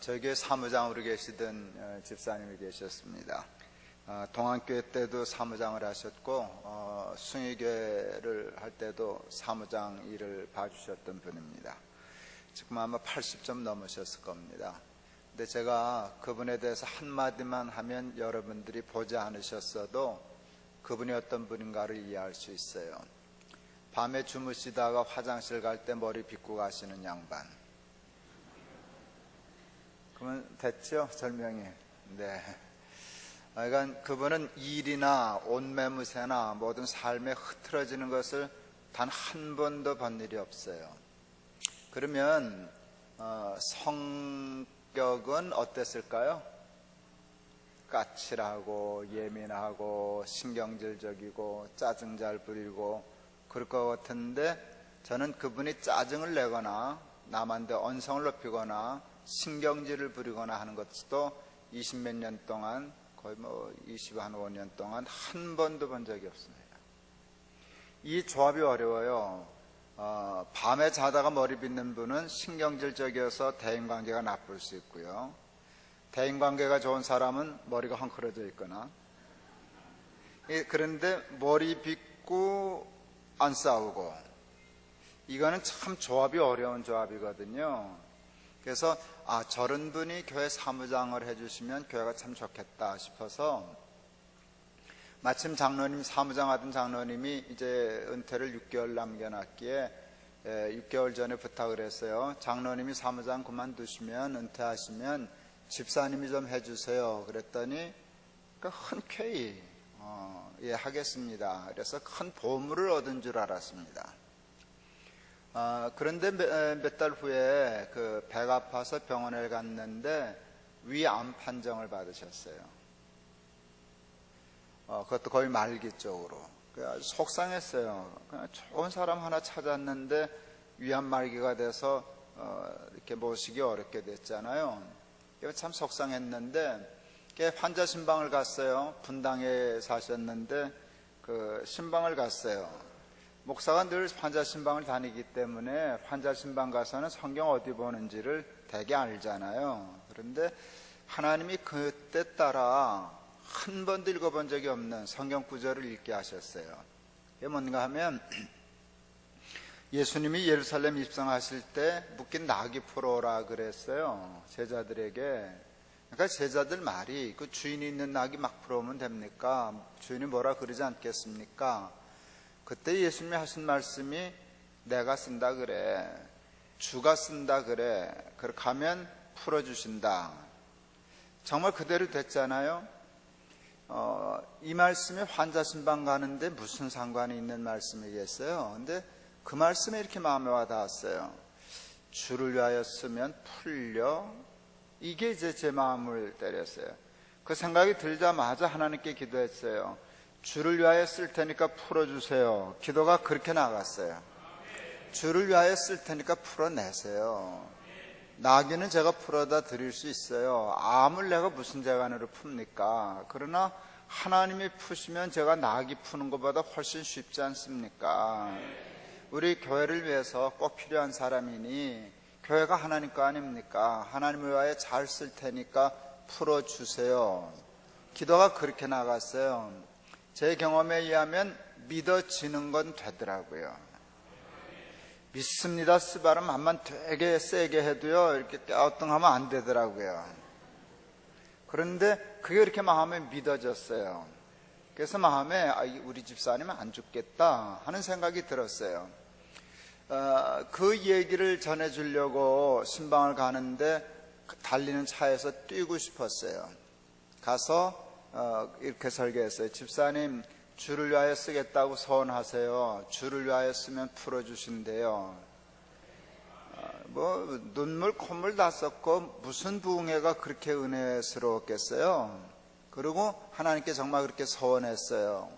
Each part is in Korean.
저희 교회 사무장으로 계시던 집사님이 계셨습니다. 동안교회 때도 사무장을 하셨고 숭의교회를 할 때도 사무장 일을 봐주셨던 분입니다. 지금 아마 80점 넘으셨을 겁니다. 근데 제가 그분에 대해서 한마디만 하면 여러분들이 보지 않으셨어도 그분이 어떤 분인가를 이해할 수 있어요. 밤에 주무시다가 화장실 갈 때 머리 빗고 가시는 양반. 그러면 됐죠? 설명이. 네. 그러니까 그분은 일이나 옷매무새나 모든 삶에 흐트러지는 것을 단 한 번도 본 일이 없어요. 그러면 성격은 어땠을까요? 까칠하고 예민하고 신경질적이고 짜증 잘 부리고 그럴 것 같은데, 저는 그분이 짜증을 내거나 남한테 언성을 높이거나 신경질을 부리거나 하는 것도 20몇 년 동안, 거의 25년 동안 한 번도 본 적이 없습니다. 이 조합이 어려워요. 밤에 자다가 머리 빗는 분은 신경질적이어서 대인관계가 나쁠 수 있고요. 대인관계가 좋은 사람은 머리가 헝클어져 있거나. 그런데 머리 빗고 안 싸우고, 이거는 참 조합이 어려운 조합이거든요. 그래서 저런 분이 교회 사무장을 해주시면 교회가 참 좋겠다 싶어서, 마침 장로님, 사무장 하던 장로님이 이제 은퇴를 6개월 남겨놨기에 6개월 전에 부탁을 했어요. 장로님이 사무장 그만두시면, 은퇴하시면 집사님이 좀 해주세요. 그랬더니 흔쾌히 예, 하겠습니다. 그래서 큰 보물을 얻은 줄 알았습니다. 그런데 몇 달 후에 배가 아파서 병원에 갔는데 위암 판정을 받으셨어요. 그것도 거의 말기 쪽으로. 아주 속상했어요. 그냥 좋은 사람 하나 찾았는데 위암 말기가 돼서 이렇게 모시기 어렵게 됐잖아요. 참 속상했는데 환자 신방을 갔어요. 분당에 사셨는데 신방을 갔어요. 목사가 늘 환자 신방을 다니기 때문에 환자 신방 가서는 성경 어디 보는지를 대개 알잖아요. 그런데 하나님이 그때 따라 한 번도 읽어본 적이 없는 성경 구절을 읽게 하셨어요. 그게 뭔가 하면, 예수님이 예루살렘 입성하실 때 묶인 나귀 풀어오라 그랬어요, 제자들에게. 그러니까 제자들 말이, 그 주인이 있는 낙이 막 풀어오면 됩니까? 주인이 뭐라 그러지 않겠습니까? 그때 예수님이 하신 말씀이, 내가 쓴다 그래, 주가 쓴다 그래, 그렇게 하면 풀어주신다. 정말 그대로 됐잖아요. 이 말씀이 환자 신방 가는데 무슨 상관이 있는 말씀이겠어요? 근데 그 말씀에 이렇게 마음에 와닿았어요. 주를 위하여 쓰면 풀려. 이게 이제 제 마음을 때렸어요. 그 생각이 들자마자 하나님께 기도했어요. 주를 위하여 쓸 테니까 풀어주세요. 기도가 그렇게 나갔어요. 주를 위하여 쓸 테니까 풀어내세요. 나귀는 제가 풀어다 드릴 수 있어요. 암을 내가 무슨 재간으로 풉니까? 그러나 하나님이 푸시면 제가 나귀 푸는 것보다 훨씬 쉽지 않습니까? 우리 교회를 위해서 꼭 필요한 사람이니 교회가 하나님 거 아닙니까? 하나님을 위하여 잘 쓸 테니까 풀어주세요. 기도가 그렇게 나갔어요. 제 경험에 의하면 믿어지는 건 되더라고요. 믿습니다 쓰발음 한번 되게 세게 해도요, 이렇게 갸우뚱하면 안 되더라고요. 그런데 그게 이렇게 마음에 믿어졌어요. 그래서 마음에 우리 집사님은 안 죽겠다 하는 생각이 들었어요. 그 얘기를 전해주려고 신방을 가는데 달리는 차에서 뛰고 싶었어요. 가서 이렇게 설교했어요. 집사님, 주를 위하여 쓰겠다고 서원하세요. 주를 위하여 쓰면 풀어주신대요. 눈물 콧물 다 썼고 무슨 부흥회가 그렇게 은혜스러웠겠어요. 그리고 하나님께 정말 그렇게 서원했어요.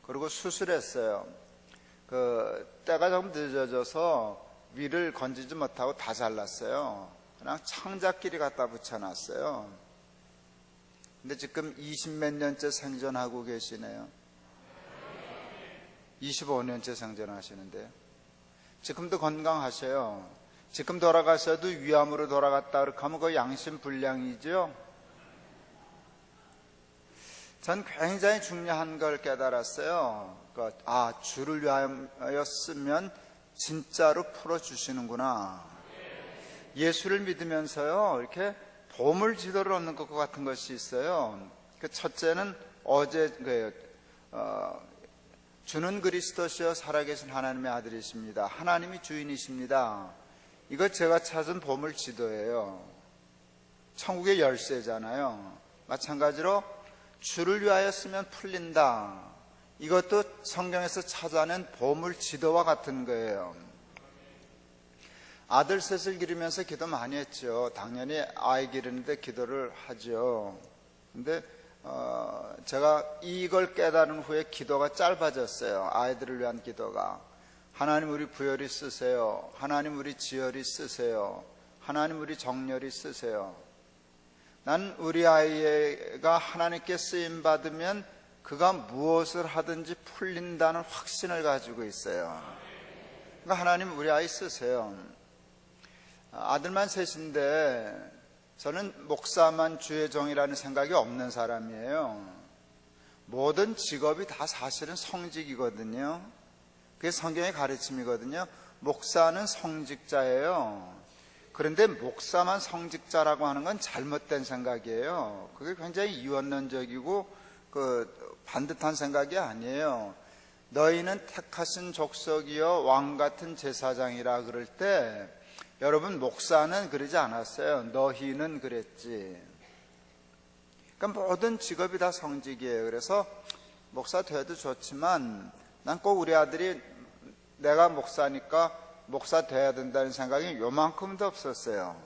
그리고 수술했어요. 때가 좀 늦어져서 위를 건지지 못하고 다 잘랐어요. 그냥 창자끼리 갖다 붙여놨어요. 근데 지금 20몇 년째 생존하고 계시네요. 25년째 생존하시는데요. 지금도 건강하셔요. 지금 돌아가셔도 위암으로 돌아갔다 그렇게 하면 그거 양심불량이죠. 전 굉장히 중요한 걸 깨달았어요. 주를 위하였으면 진짜로 풀어주시는구나. 예수를 믿으면서요, 이렇게 보물 지도를 얻는 것 같은 것이 있어요. 첫째는 어제 주는 그리스도시여 살아계신 하나님의 아들이십니다. 하나님이 주인이십니다. 이거 제가 찾은 보물 지도예요. 천국의 열쇠잖아요. 마찬가지로 주를 위하였으면 풀린다. 이것도 성경에서 찾아낸 보물 지도와 같은 거예요. 아들 셋을 기르면서 기도 많이 했죠. 당연히 아이 기르는데 기도를 하죠. 근데 제가 이걸 깨달은 후에 기도가 짧아졌어요. 아이들을 위한 기도가. 하나님 우리 부열이 쓰세요. 하나님 우리 지열이 쓰세요. 하나님 우리 정열이 쓰세요. 난 우리 아이가 하나님께 쓰임받으면 그가 무엇을 하든지 풀린다는 확신을 가지고 있어요. 그러니까 하나님 우리 아이 쓰세요. 아들만 셋인데 저는 목사만 주의 종이라는 생각이 없는 사람이에요. 모든 직업이 다 사실은 성직이거든요. 그게 성경의 가르침이거든요. 목사는 성직자예요. 그런데 목사만 성직자라고 하는 건 잘못된 생각이에요. 그게 굉장히 이원론적이고 반듯한 생각이 아니에요. 너희는 택하신 족속이여 왕같은 제사장이라 그럴 때 여러분 목사는 그러지 않았어요. 너희는 그랬지. 그러니까 모든 직업이 다 성직이에요. 그래서 목사 돼도 좋지만 난 꼭 우리 아들이 내가 목사니까 목사 돼야 된다는 생각이 요만큼도 없었어요.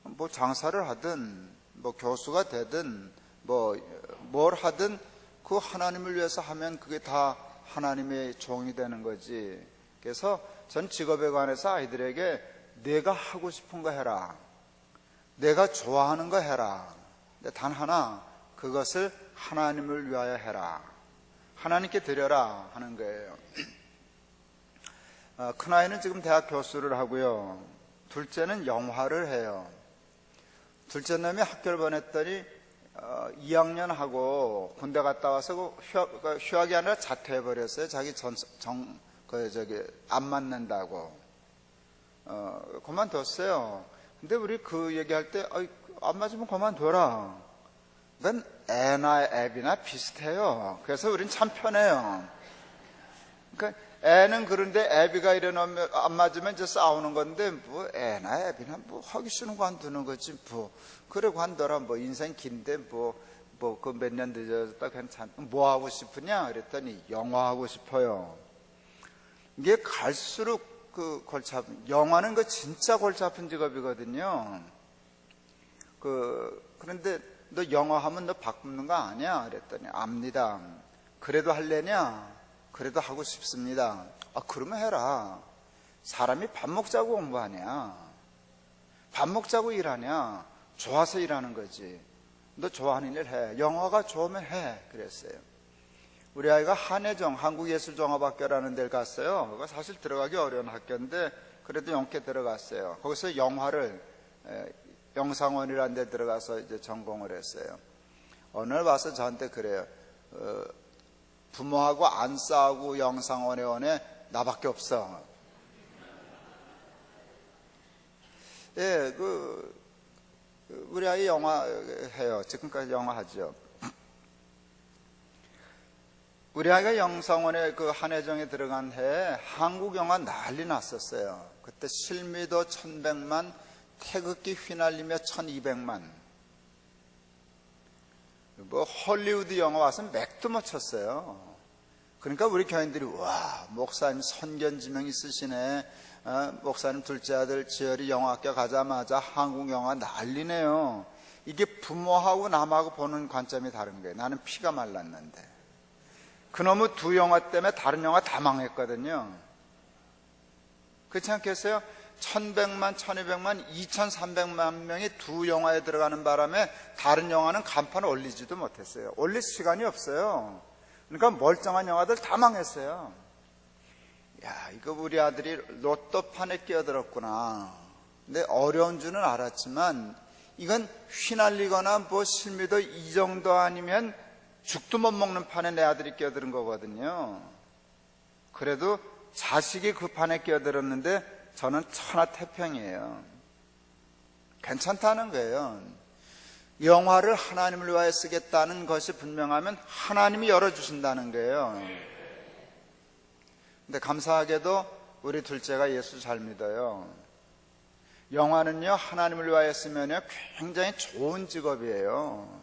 뭐 장사를 하든 뭐 교수가 되든 뭘 하든 그 하나님을 위해서 하면 그게 다 하나님의 종이 되는 거지. 그래서 전 직업에 관해서 아이들에게 내가 하고 싶은 거 해라. 내가 좋아하는 거 해라. 근데 단 하나, 그것을 하나님을 위하여 해라. 하나님께 드려라 하는 거예요. 큰아이는 지금 대학 교수를 하고요. 둘째는 영화를 해요. 둘째 놈이 학교를 보냈더니 2학년 하고 군대 갔다 와서 휴학이 아니라 자퇴해버렸어요. 자기 안 맞는다고. 그만뒀어요. 근데 우리 그 얘기할 때, 안 맞으면 그만둬라. 그건 애나 애비나 비슷해요. 그래서 우린 참 편해요. 그러니까 애는 그런데 애비가 이래놓으면 안 맞으면 이제 싸우는 건데, 뭐 애나 애비나 뭐 하기 싫은 거 안 두는 거지, 뭐. 그래, 관둬라. 뭐 인생 긴데, 그 몇 년 늦어졌다 괜찮, 뭐 하고 싶으냐? 그랬더니 영화 하고 싶어요. 이게 갈수록 골치 아픈, 영화는 진짜 골치 아픈 직업이거든요. 그런데 너 영화 하면 너 바꾸는 거 아니야? 그랬더니 압니다. 그래도 할래냐? 그래도 하고 싶습니다. 그러면 해라. 사람이 밥 먹자고 공부하냐? 밥 먹자고 일하냐? 좋아서 일하는 거지. 너 좋아하는 일 해. 영화가 좋으면 해. 그랬어요. 우리 아이가 한예종, 한국예술종합학교라는 데를 갔어요. 그거 사실 들어가기 어려운 학교인데 그래도 영케 들어갔어요. 거기서 영화를, 영상원이라는 데 들어가서 이제 전공을 했어요. 어느 날 와서 저한테 그래요. 부모하고 안 싸우고 영상원에 오네 나밖에 없어. 예, 우리 아이 영화 해요. 지금까지 영화 하죠. 우리 아이가 영상원에 한예종에 들어간 해에 한국 영화 난리 났었어요. 그때 실미도 1100만, 태극기 휘날리며 1200만. 헐리우드 영화 와서 맥도 못 쳤어요. 그러니까 우리 교인들이 와, 목사님 선견지명 있으시네. 목사님 둘째 아들 지열이 영화학교 가자마자 한국 영화 난리네요. 이게 부모하고 남하고 보는 관점이 다른 거예요. 나는 피가 말랐는데. 그놈의 두 영화 때문에 다른 영화 다 망했거든요. 그렇지 않겠어요? 1100만, 1200만, 2300만 명이 두 영화에 들어가는 바람에 다른 영화는 간판을 올리지도 못했어요. 올릴 시간이 없어요. 그러니까 멀쩡한 영화들 다 망했어요. 야, 이거 우리 아들이 로또판에 끼어들었구나. 근데 어려운 줄은 알았지만 이건 휘날리거나 뭐 실미도 이 정도 아니면 죽도 못 먹는 판에 내 아들이 끼어드는 거거든요. 그래도 자식이 그 판에 끼어들었는데 저는 천하태평이에요. 괜찮다는 거예요. 영화를 하나님을 위하여 쓰겠다는 것이 분명하면 하나님이 열어주신다는 거예요. 근데 감사하게도 우리 둘째가 예수 잘 믿어요. 영화는요, 하나님을 위하여 쓰면요, 굉장히 좋은 직업이에요.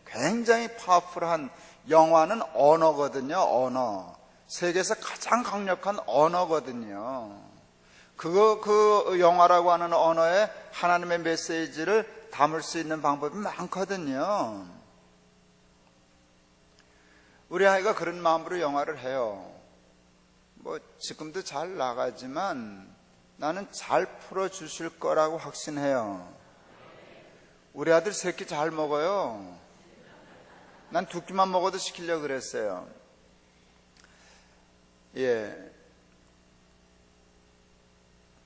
굉장히 파워풀한, 영화는 언어거든요, 언어. 세계에서 가장 강력한 언어거든요. 그 영화라고 하는 언어에 하나님의 메시지를 담을 수 있는 방법이 많거든요. 우리 아이가 그런 마음으로 영화를 해요. 뭐 지금도 잘 나가지만 나는 잘 풀어주실 거라고 확신해요. 우리 아들 새끼 잘 먹어요. 난 두 끼만 먹어도 시키려고 그랬어요. 예.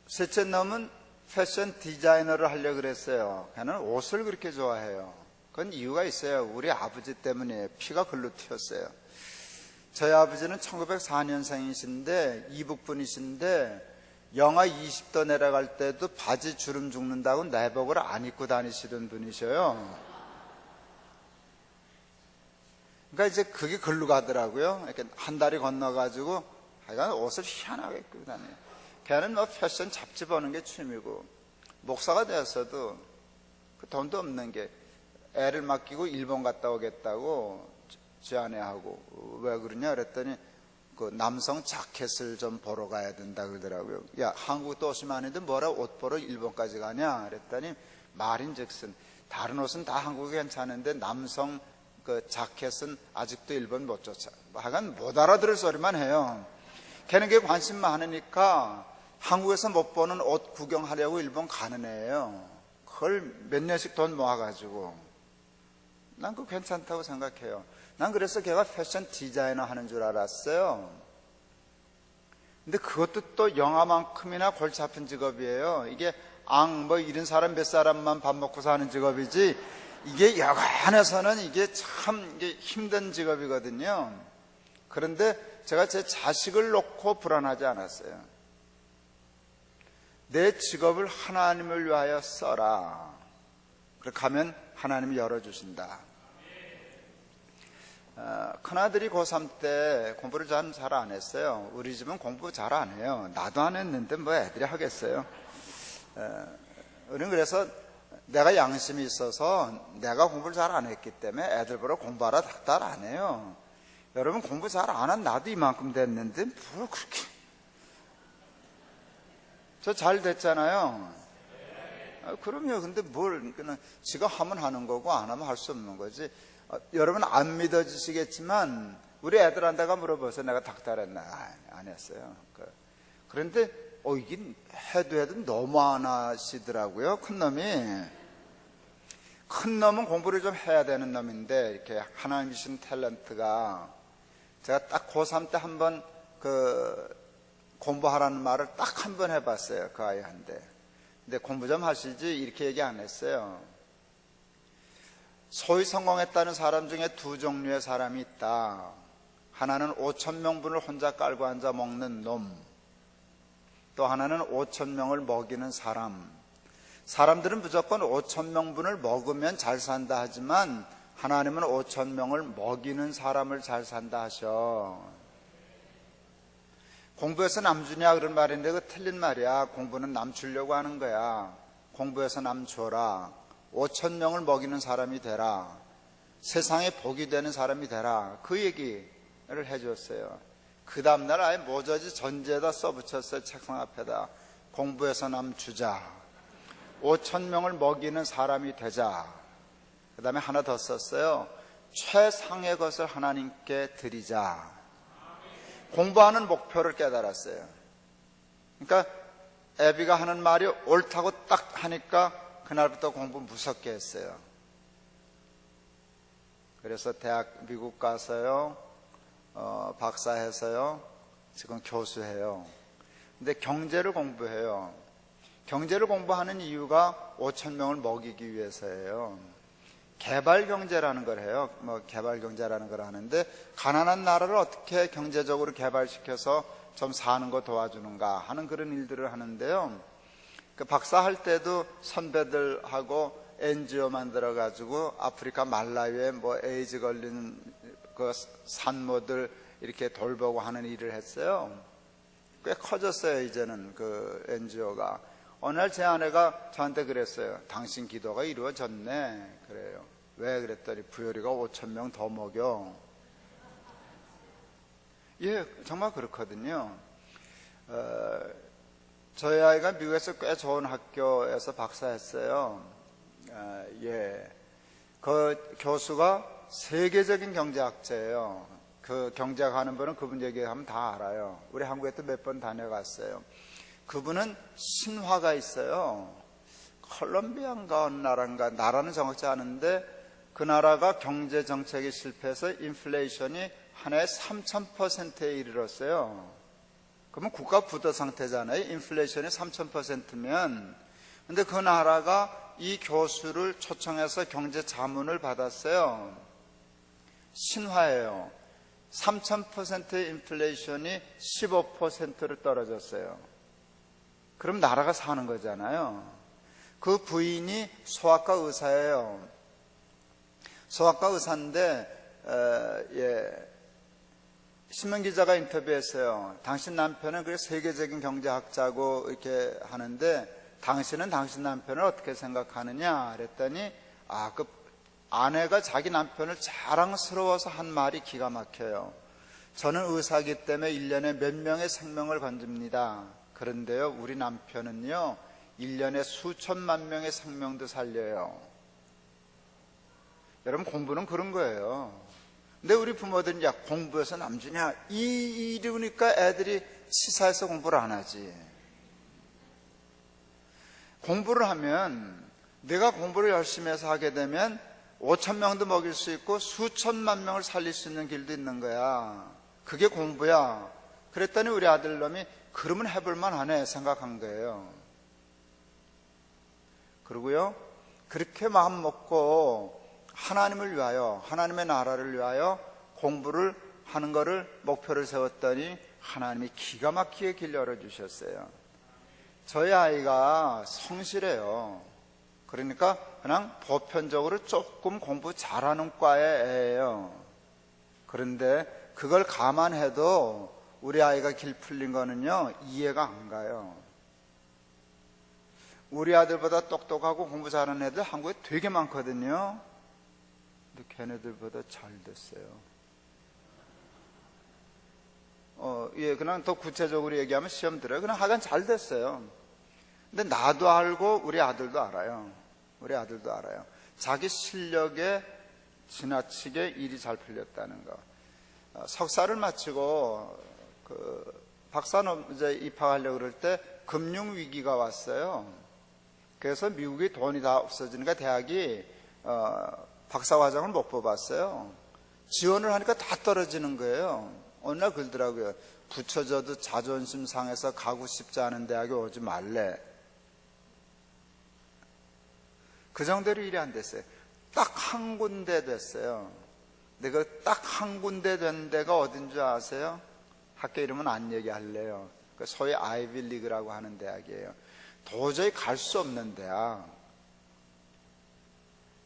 셋째 놈은 패션 디자이너를 하려고 그랬어요. 걔는 옷을 그렇게 좋아해요. 그건 이유가 있어요. 우리 아버지 때문에 피가 글로 튀었어요. 저희 아버지는 1904년생이신데 이북분이신데 영하 20도 내려갈 때도 바지 주름 죽는다고 내복을 안 입고 다니시던 분이셔요. 그러니까 이제 그게 글로 가더라고요. 이렇게 한 달이 건너가지고 하여간 옷을 희한하게 입고 다녀요. 걔는 뭐 패션 잡지 보는 게 취미고, 목사가 되었어도 그 돈도 없는 게 애를 맡기고 일본 갔다 오겠다고 제 아내하고. 왜 그러냐 그랬더니 그 남성 자켓을 좀 보러 가야 된다 그러더라고요. 야, 한국도 오시면 안 했는데 뭐라 옷 보러 일본까지 가냐 그랬더니 말인즉슨 다른 옷은 다 한국이 괜찮은데 남성 그 자켓은 아직도 일본 못 쫓아. 하여간 못 알아들을 소리만 해요. 걔는 그게 관심 많으니까 한국에서 못 보는 옷 구경하려고 일본 가는 애예요. 그걸 몇 년씩 돈 모아가지고. 난 그거 괜찮다고 생각해요. 난 그래서 걔가 패션 디자이너 하는 줄 알았어요. 근데 그것도 또 영화만큼이나 골치 아픈 직업이에요. 이게 뭐 이런 사람 몇 사람만 밥 먹고 사는 직업이지, 이게 여간해서는 이게 참 이게 힘든 직업이거든요. 그런데 제가 제 자식을 놓고 불안하지 않았어요. 내 직업을 하나님을 위하여 써라. 그렇게 하면 하나님이 열어주신다. 큰아들이 고3 때 공부를 잘 안 했어요. 우리 집은 공부 잘 안 해요. 나도 안 했는데 뭐 애들이 하겠어요. 우리는 그래서 내가 양심이 있어서 내가 공부를 잘 안 했기 때문에 애들 보러 공부하라 닥달 안 해요. 여러분 공부 잘 안 한 나도 이만큼 됐는데 뭘 그렇게. 저 잘 됐잖아요. 그럼요. 근데 뭘 그냥 지가 하면 하는 거고 안 하면 할 수 없는 거지. 여러분 안 믿어지시겠지만 우리 애들한테가 물어봐서 내가 닥달했나? 안 했어요. 그런데 이게 해도 너무 안 하시더라고요. 큰 놈은 공부를 좀 해야 되는 놈인데 이렇게 하나님 주신 탤런트가, 제가 딱 고3 때 한번 공부하라는 말을 딱 한 번 해봤어요. 그 아이한테. 근데 공부 좀 하시지 이렇게 얘기 안 했어요. 소위 성공했다는 사람 중에 두 종류의 사람이 있다. 하나는 5,000명분을 혼자 깔고 앉아 먹는 놈, 또 하나는 5,000명을 먹이는 사람. 사람들은 무조건 5,000명분을 먹으면 잘 산다 하지만 하나님은 5,000명을 먹이는 사람을 잘 산다 하셔. 공부해서 남 주냐 그런 말인데 그거 틀린 말이야. 공부는 남 주려고 하는 거야. 공부해서 남 줘라. 5,000명을 먹이는 사람이 되라. 세상에 복이 되는 사람이 되라. 그 얘기를 해줬어요. 그 다음날 아예 모조지 전제에다 써붙였어요. 책상 앞에다. 공부해서 남 주자. 5,000명을 먹이는 사람이 되자. 그 다음에 하나 더 썼어요. 최상의 것을 하나님께 드리자. 공부하는 목표를 깨달았어요. 그러니까 애비가 하는 말이 옳다고 딱 하니까 그날부터 공부 무섭게 했어요. 그래서 대학 미국 가서요, 박사해서요, 지금 교수해요. 근데 경제를 공부해요. 경제를 공부하는 이유가 5천 명을 먹이기 위해서예요. 개발 경제라는 걸 해요. 개발 경제라는 걸 하는데, 가난한 나라를 어떻게 경제적으로 개발시켜서 좀 사는 거 도와주는가 하는 그런 일들을 하는데요. 그 박사할 때도 선배들하고 NGO 만들어가지고 아프리카 말라위에 에이즈 걸린 그 산모들 이렇게 돌보고 하는 일을 했어요. 꽤 커졌어요, 이제는 그 NGO가. 어느 날 제 아내가 저한테 그랬어요. 당신 기도가 이루어졌네. 그래요. 왜? 그랬더니 부여리가 5천 명 더 먹여. 예, 정말 그렇거든요. 저희 아이가 미국에서 꽤 좋은 학교에서 박사했어요. 그 교수가 세계적인 경제학자예요. 그 경제학 하는 분은 그분 얘기하면 다 알아요. 우리 한국에 또 몇 번 다녀갔어요. 그분은 신화가 있어요. 콜롬비아인가 어느 나라인가, 나라는 정확치 않은데 그 나라가 경제 정책이 실패해서 인플레이션이 한 해에 3000%에 이르렀어요. 그러면 국가 부도 상태잖아요. 인플레이션이 3000%면. 근데 그 나라가 이 교수를 초청해서 경제 자문을 받았어요. 신화예요. 3000%의 인플레이션이 15%로 떨어졌어요. 그럼 나라가 사는 거잖아요. 그 부인이 소아과 의사예요. 소아과 의사인데 신문기자가 인터뷰했어요. 당신 남편은 그 세계적인 경제학자고 이렇게 하는데 당신은 당신 남편을 어떻게 생각하느냐 그랬더니 그 아내가 자기 남편을 자랑스러워서 한 말이 기가 막혀요. 저는 의사이기 때문에 1년에 몇 명의 생명을 건집니다. 그런데요, 우리 남편은요 1년에 수천만 명의 생명도 살려요. 여러분, 공부는 그런 거예요. 근데 우리 부모들은 야, 공부해서 남주냐 이러니까 애들이 치사해서 공부를 안 하지. 공부를 하면, 내가 공부를 열심히 해서 하게 되면 5천 명도 먹일 수 있고 수천만 명을 살릴 수 있는 길도 있는 거야. 그게 공부야. 그랬더니 우리 아들놈이 그러면 해볼만 하네 생각한 거예요. 그리고요, 그렇게 마음 먹고 하나님을 위하여, 하나님의 나라를 위하여 공부를 하는 거를 목표를 세웠더니 하나님이 기가 막히게 길 열어주셨어요. 저희 아이가 성실해요. 그러니까 그냥 보편적으로 조금 공부 잘하는 과의 애예요. 그런데 그걸 감안해도 우리 아이가 길 풀린 거는요, 이해가 안 가요. 우리 아들보다 똑똑하고 공부 잘하는 애들 한국에 되게 많거든요. 근데 걔네들보다 잘 됐어요. 그냥 더 구체적으로 얘기하면 시험 들어요. 그냥 하여간 잘 됐어요. 근데 나도 알고 우리 아들도 알아요. 우리 아들도 알아요. 자기 실력에 지나치게 일이 잘 풀렸다는 거. 석사를 마치고 박사는 이제 입학하려고 그럴 때 금융위기가 왔어요. 그래서 미국이 돈이 다 없어지니까 대학이 박사과정을 못 뽑았어요. 지원을 하니까 다 떨어지는 거예요. 어느 날 그러더라고요. 붙여져도 자존심 상해서 가고 싶지 않은 대학에 오지 말래. 그 정도로 일이 안 됐어요. 딱 한 군데 됐어요. 근데 그 딱 한 군데 된 데가 어딘 줄 아세요? 학교 이름은 안 얘기할래요. 소위 아이빌리그라고 하는 대학이에요. 도저히 갈 수 없는 대학.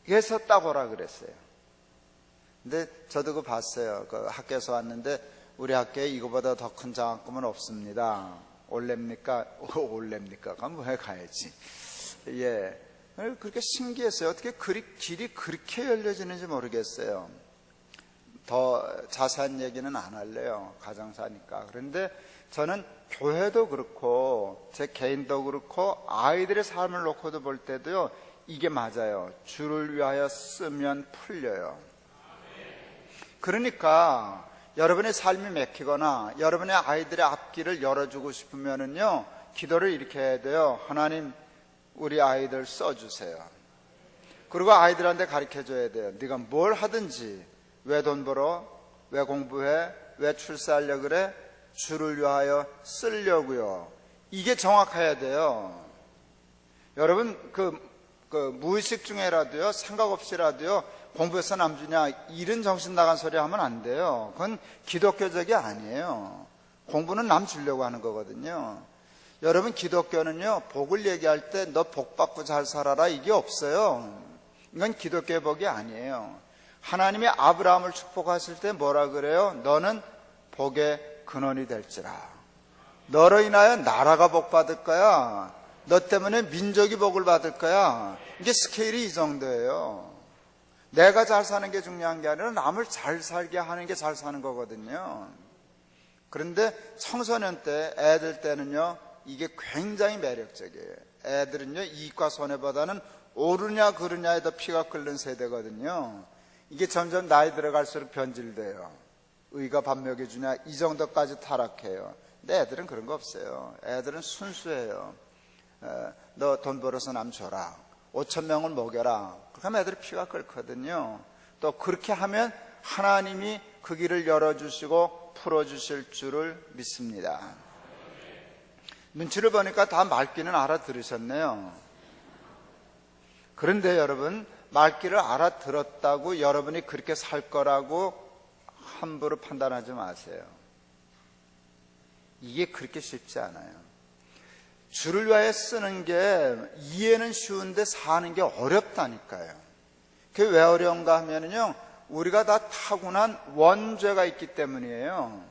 그래서 딱 오라 그랬어요. 근데 저도 그거 봤어요. 그 학교에서 왔는데 우리 학교에 이거보다 더 큰 장학금은 없습니다. 올랩니까? 올랩니까? 그럼 왜 가야지? 예. 그렇게 신기했어요. 어떻게 길이 그렇게 열려지는지 모르겠어요. 더 자세한 얘기는 안 할래요. 가정사니까. 그런데 저는 교회도 그렇고 제 개인도 그렇고 아이들의 삶을 놓고도 볼 때도요, 이게 맞아요. 주를 위하여 쓰면 풀려요. 그러니까 여러분의 삶이 막히거나 여러분의 아이들의 앞길을 열어주고 싶으면은요, 기도를 이렇게 해야 돼요. 하나님, 우리 아이들 써주세요. 그리고 아이들한테 가르쳐줘야 돼요. 네가 뭘 하든지, 왜 돈 벌어? 왜 공부해? 왜 출세하려고 그래? 주를 위하여 쓰려고요. 이게 정확해야 돼요. 여러분 무의식 중에라도요, 생각 없이라도요, 공부해서 남주냐 이런 정신 나간 소리 하면 안 돼요. 그건 기독교적이 아니에요. 공부는 남 주려고 하는 거거든요. 여러분, 기독교는요, 복을 얘기할 때 너 복 받고 잘 살아라 이게 없어요. 이건 기독교의 복이 아니에요. 하나님이 아브라함을 축복하실 때 뭐라 그래요? 너는 복의 근원이 될지라. 너로 인하여 나라가 복 받을 거야. 너 때문에 민족이 복을 받을 거야. 이게 스케일이 이 정도예요. 내가 잘 사는 게 중요한 게 아니라 남을 잘 살게 하는 게 잘 사는 거거든요. 그런데 청소년 때, 애들 때는요, 이게 굉장히 매력적이에요. 애들은요, 이익과 손해보다는 옳으냐 그르냐에 더 피가 끓는 세대거든요. 이게 점점 나이 들어갈수록 변질돼요. 의가 밥 먹여주냐 이 정도까지 타락해요. 근데 애들은 그런 거 없어요. 애들은 순수해요. 너 돈 벌어서 남 줘라. 5,000명을 먹여라. 그렇게 하면 애들이 피가 끓거든요. 또 그렇게 하면 하나님이 그 길을 열어주시고 풀어주실 줄을 믿습니다. 눈치를 보니까 다 말귀는 알아들으셨네요. 그런데 여러분, 말귀를 알아들었다고 여러분이 그렇게 살 거라고 함부로 판단하지 마세요. 이게 그렇게 쉽지 않아요. 주를 위하여 쓰는 게 이해는 쉬운데 사는 게 어렵다니까요. 그게 왜 어려운가 하면요, 우리가 다 타고난 원죄가 있기 때문이에요.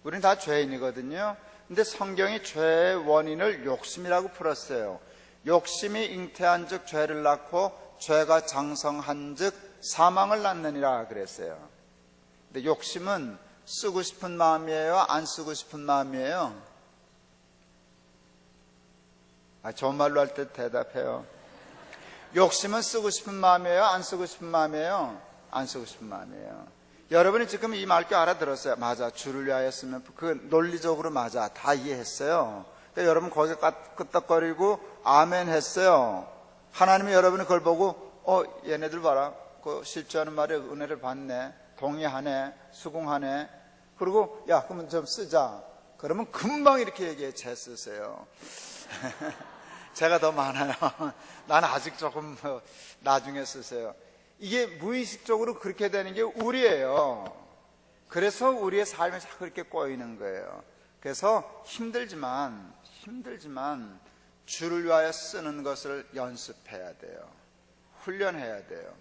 우리는 다 죄인이거든요. 근데 성경이 죄의 원인을 욕심이라고 풀었어요. 욕심이 잉태한 즉 죄를 낳고 죄가 장성한 즉 사망을 낳느니라 그랬어요. 근데 욕심은 쓰고 싶은 마음이에요? 안 쓰고 싶은 마음이에요? 좋은 말로 할 때 대답해요. 욕심은 쓰고 싶은 마음이에요? 안 쓰고 싶은 마음이에요? 안 쓰고 싶은 마음이에요. 여러분이 지금 이 말귀 알아들었어요. 맞아, 주를 위하여 쓰면 그 논리적으로 맞아, 다 이해했어요. 그러니까 여러분 거기에 끄떡거리고 아멘 했어요. 하나님이 여러분이 그걸 보고 얘네들 봐라, 그 실주하는 말에 은혜를 받네, 동의하네, 수긍하네. 그리고 야, 그러면 좀 쓰자. 그러면 금방 이렇게 얘기해. 제 쓰세요. 제가 더 많아요. 나는 아직 조금 나중에 쓰세요. 이게 무의식적으로 그렇게 되는 게 우리예요. 그래서 우리의 삶이 자꾸 그렇게 꼬이는 거예요. 그래서 힘들지만 주를 위하여 쓰는 것을 연습해야 돼요. 훈련해야 돼요.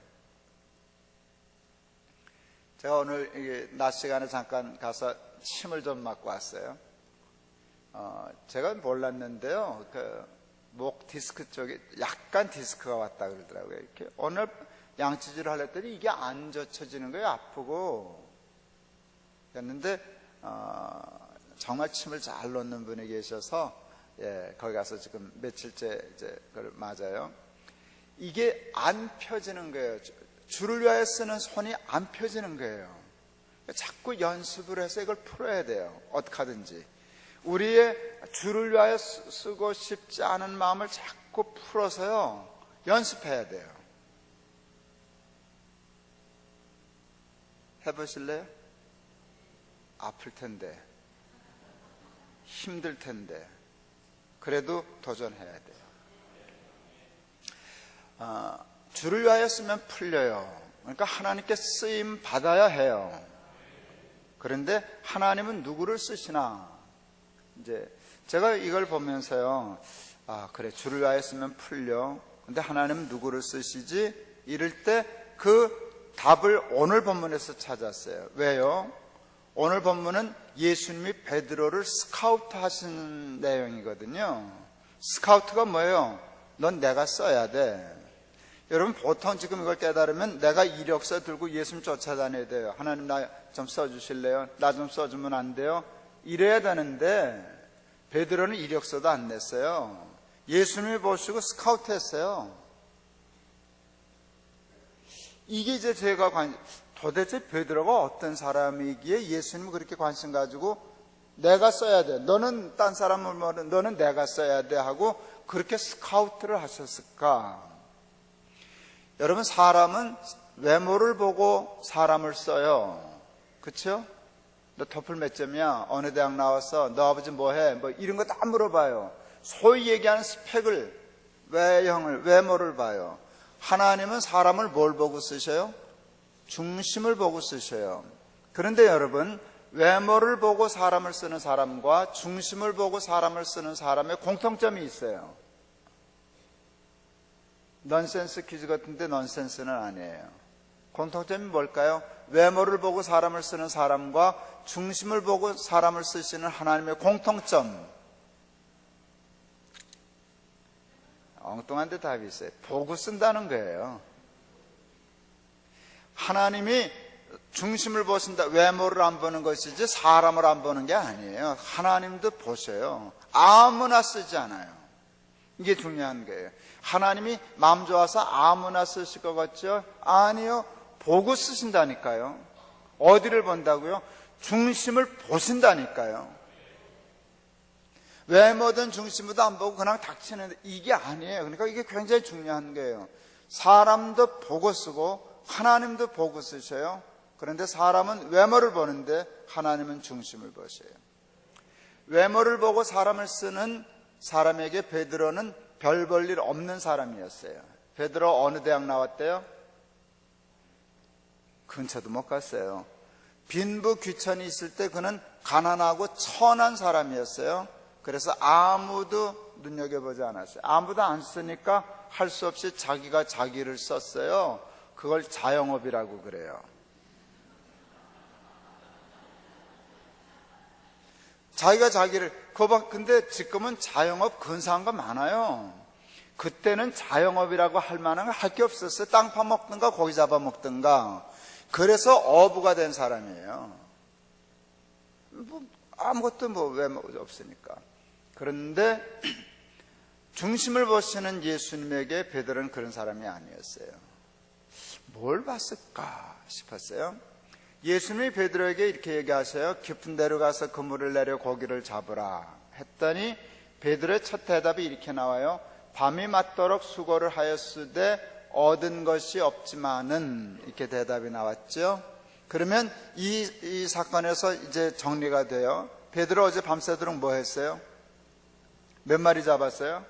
제가 오늘 이게 낮 시간에 잠깐 가서 침을 좀 맞고 왔어요. 제가 몰랐는데요, 목 디스크 쪽에 약간 디스크가 왔다 그러더라고요. 이렇게 오늘 양치질을 하려더니 이게 안 젖혀지는 거예요. 아프고. 그랬는데 정말 침을 잘 놓는 분이 계셔서 거기 가서 지금 며칠째 이제 그걸 맞아요. 이게 안 펴지는 거예요. 주를 위하여 쓰는 손이 안 펴지는 거예요. 자꾸 연습을 해서 이걸 풀어야 돼요. 어떻게 하든지. 우리의 주를 위하여 쓰고 싶지 않은 마음을 자꾸 풀어서요, 연습해야 돼요. 해보실래요? 아플 텐데, 힘들 텐데, 그래도 도전해야 돼요. 주를 위하여 쓰면 풀려요. 그러니까 하나님께 쓰임 받아야 해요. 그런데 하나님은 누구를 쓰시나? 이제 제가 이걸 보면서요, 그래, 주를 위하여 쓰면 풀려. 근데 하나님은 누구를 쓰시지? 이럴 때 그 답을 오늘 본문에서 찾았어요. 왜요? 오늘 본문은 예수님이 베드로를 스카우트 하신 내용이거든요. 스카우트가 뭐예요? 넌 내가 써야 돼. 여러분, 보통 지금 이걸 깨달으면 내가 이력서 들고 예수님 쫓아다녀야 돼요. 하나님 나 좀 써주실래요? 나 좀 써주면 안 돼요? 이래야 되는데 베드로는 이력서도 안 냈어요. 예수님이 보시고 스카우트 했어요. 이게 이제 제가 도대체 베드로가 어떤 사람이기에 예수님이 그렇게 관심 가지고 내가 써야 돼, 너는 딴 사람을 모르, 너는 내가 써야 돼 하고 그렇게 스카우트를 하셨을까? 여러분, 사람은 외모를 보고 사람을 써요. 그렇죠? 너 토플 몇 점이야? 어느 대학 나왔어? 너 아버지 뭐해? 뭐 이런 거 다 물어봐요. 소위 얘기하는 스펙을, 외형을, 외모를 봐요. 하나님은 사람을 뭘 보고 쓰셔요? 중심을 보고 쓰셔요. 그런데 여러분, 외모를 보고 사람을 쓰는 사람과 중심을 보고 사람을 쓰는 사람의 공통점이 있어요. 넌센스 퀴즈 같은데 넌센스는 아니에요. 공통점이 뭘까요? 외모를 보고 사람을 쓰는 사람과 중심을 보고 사람을 쓰시는 하나님의 공통점. 엉뚱한 데 답이 있어요. 보고 쓴다는 거예요. 하나님이 중심을 보신다, 외모를 안 보는 것이지 사람을 안 보는 게 아니에요. 하나님도 보셔요. 아무나 쓰지 않아요. 이게 중요한 거예요. 하나님이 마음 좋아서 아무나 쓰실 것 같죠? 아니요. 보고 쓰신다니까요. 어디를 본다고요? 중심을 보신다니까요. 외모든 중심도 안 보고 그냥 닥치는데 이게 아니에요. 그러니까 이게 굉장히 중요한 거예요. 사람도 보고 쓰고 하나님도 보고 쓰셔요. 그런데 사람은 외모를 보는데 하나님은 중심을 보셔요. 외모를 보고 사람을 쓰는 사람에게 베드로는 별 볼 일 없는 사람이었어요. 베드로 어느 대학 나왔대요? 근처도 못 갔어요. 빈부 귀천이 있을 때 그는 가난하고 천한 사람이었어요. 그래서 아무도 눈여겨보지 않았어요. 아무도 안 쓰니까 할 수 없이 자기가 자기를 썼어요. 그걸 자영업이라고 그래요. 자기가 자기를, 근데 지금은 자영업 근사한 거 많아요. 그때는 자영업이라고 할 만한 거 할 게 없었어요. 땅 파먹든가 고기 잡아먹든가. 그래서 어부가 된 사람이에요. 뭐 아무것도 왜 없으니까. 그런데 중심을 보시는 예수님에게 베드로는 그런 사람이 아니었어요. 뭘 봤을까 싶었어요. 예수님이 베드로에게 이렇게 얘기하셔요. 깊은 데로 가서 그물을 내려 고기를 잡으라 했더니 베드로의 첫 대답이 이렇게 나와요. 밤이 맞도록 수고를 하였으되 얻은 것이 없지만은, 이렇게 대답이 나왔죠. 그러면 이 사건에서 이제 정리가 돼요. 베드로 어제 밤새도록 뭐 했어요? 몇 마리 잡았어요?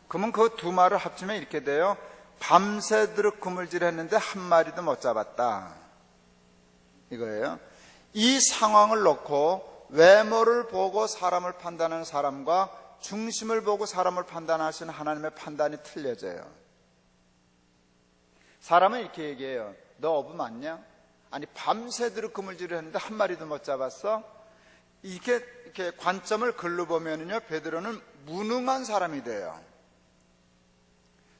그러면 그 두 말을 합치면 이렇게 돼요. 밤새도록 그물질했는데 한 마리도 못 잡았다, 이거예요. 이 상황을 놓고 외모를 보고 사람을 판단하는 사람과 중심을 보고 사람을 판단하시는 하나님의 판단이 틀려져요. 사람은 이렇게 얘기해요. 너 어부 맞냐? 아니 밤새도록 그물질을 했는데 한 마리도 못 잡았어? 이렇게 관점을 글로 보면은요, 베드로는 무능한 사람이 돼요.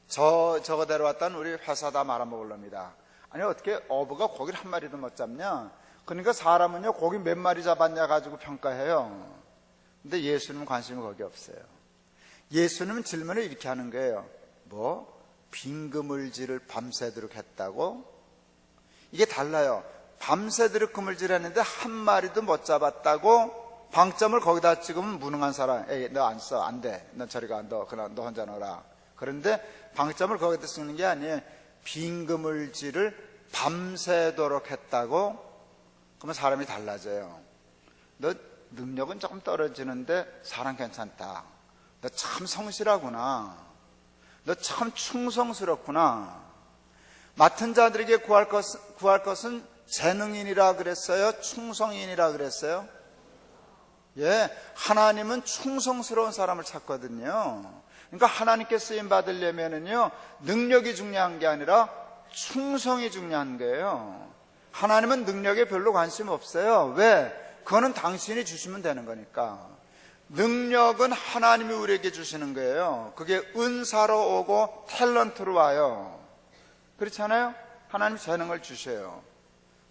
저거 데려왔다는 우리 회사 다 말아먹을 놈이다. 아니 어떻게 어부가 고기를 한 마리도 못 잡냐? 그러니까 사람은요 고기 몇 마리 잡았냐 가지고 평가해요. 근데 예수님은 관심이 거기 없어요. 예수님은 질문을 이렇게 하는 거예요. 뭐? 빈 그물질을 밤새도록 했다고? 이게 달라요. 밤새도록 그물질 했는데 한 마리도 못 잡았다고? 방점을 거기다 찍으면 무능한 사람. 에이, 너 안 써. 안 돼. 너 저리 가. 너 혼자 놀아. 그런데 방점을 거기다 쓰는 게 아니에요. 빈 그물질을 밤새도록 했다고? 그러면 사람이 달라져요. 너 능력은 조금 떨어지는데 사람 괜찮다. 너 참 성실하구나. 너 참 충성스럽구나. 맡은 자들에게 구할 것은 재능인이라 그랬어요? 충성인이라 그랬어요? 예, 하나님은 충성스러운 사람을 찾거든요. 그러니까 하나님께 쓰임 받으려면은요, 능력이 중요한 게 아니라 충성이 중요한 거예요. 하나님은 능력에 별로 관심 없어요. 왜? 그거는 당신이 주시면 되는 거니까. 능력은 하나님이 우리에게 주시는 거예요. 그게 은사로 오고 탤런트로 와요. 그렇잖아요? 하나님이 재능을 주셔요.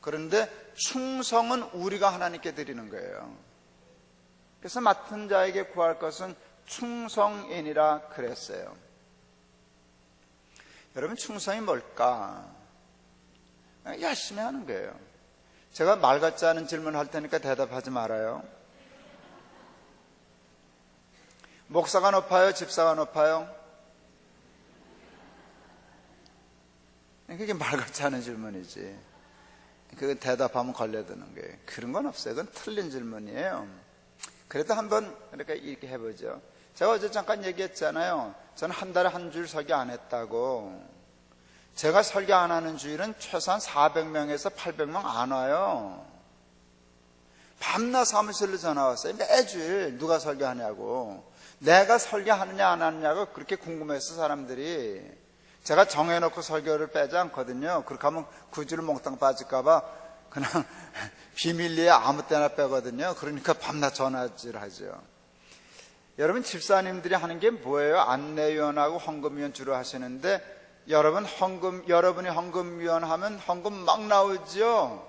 그런데 충성은 우리가 하나님께 드리는 거예요. 그래서 맡은 자에게 구할 것은 충성인이라 그랬어요. 여러분, 충성이 뭘까? 열심히 하는 거예요. 제가 말 같지 않은 질문을 할 테니까 대답하지 말아요. 목사가 높아요? 집사가 높아요? 그게 말 같지 않은 질문이지. 그 대답하면 걸려드는 거예요. 그런 건 없어요. 그건 틀린 질문이에요. 그래도 한번 이렇게 해보죠. 제가 어제 잠깐 얘기했잖아요. 저는 한 달에 한 주일 설교 안 했다고. 제가 설교 안 하는 주일은 최소한 400명에서 800명 안 와요. 밤낮 사무실로 전화 왔어요. 매주일 누가 설교하냐고. 내가 설교하느냐 안 하느냐가 그렇게 궁금해서 사람들이. 제가 정해놓고 설교를 빼지 않거든요. 그렇게 하면 구주를 몽땅 빠질까봐 그냥 비밀리에 아무 때나 빼거든요. 그러니까 밤낮 전화질 하죠. 여러분, 집사님들이 하는 게 뭐예요? 안내위원하고 헌금위원 주로 하시는데 여러분이 헌금위원 하면 헌금 막 나오죠.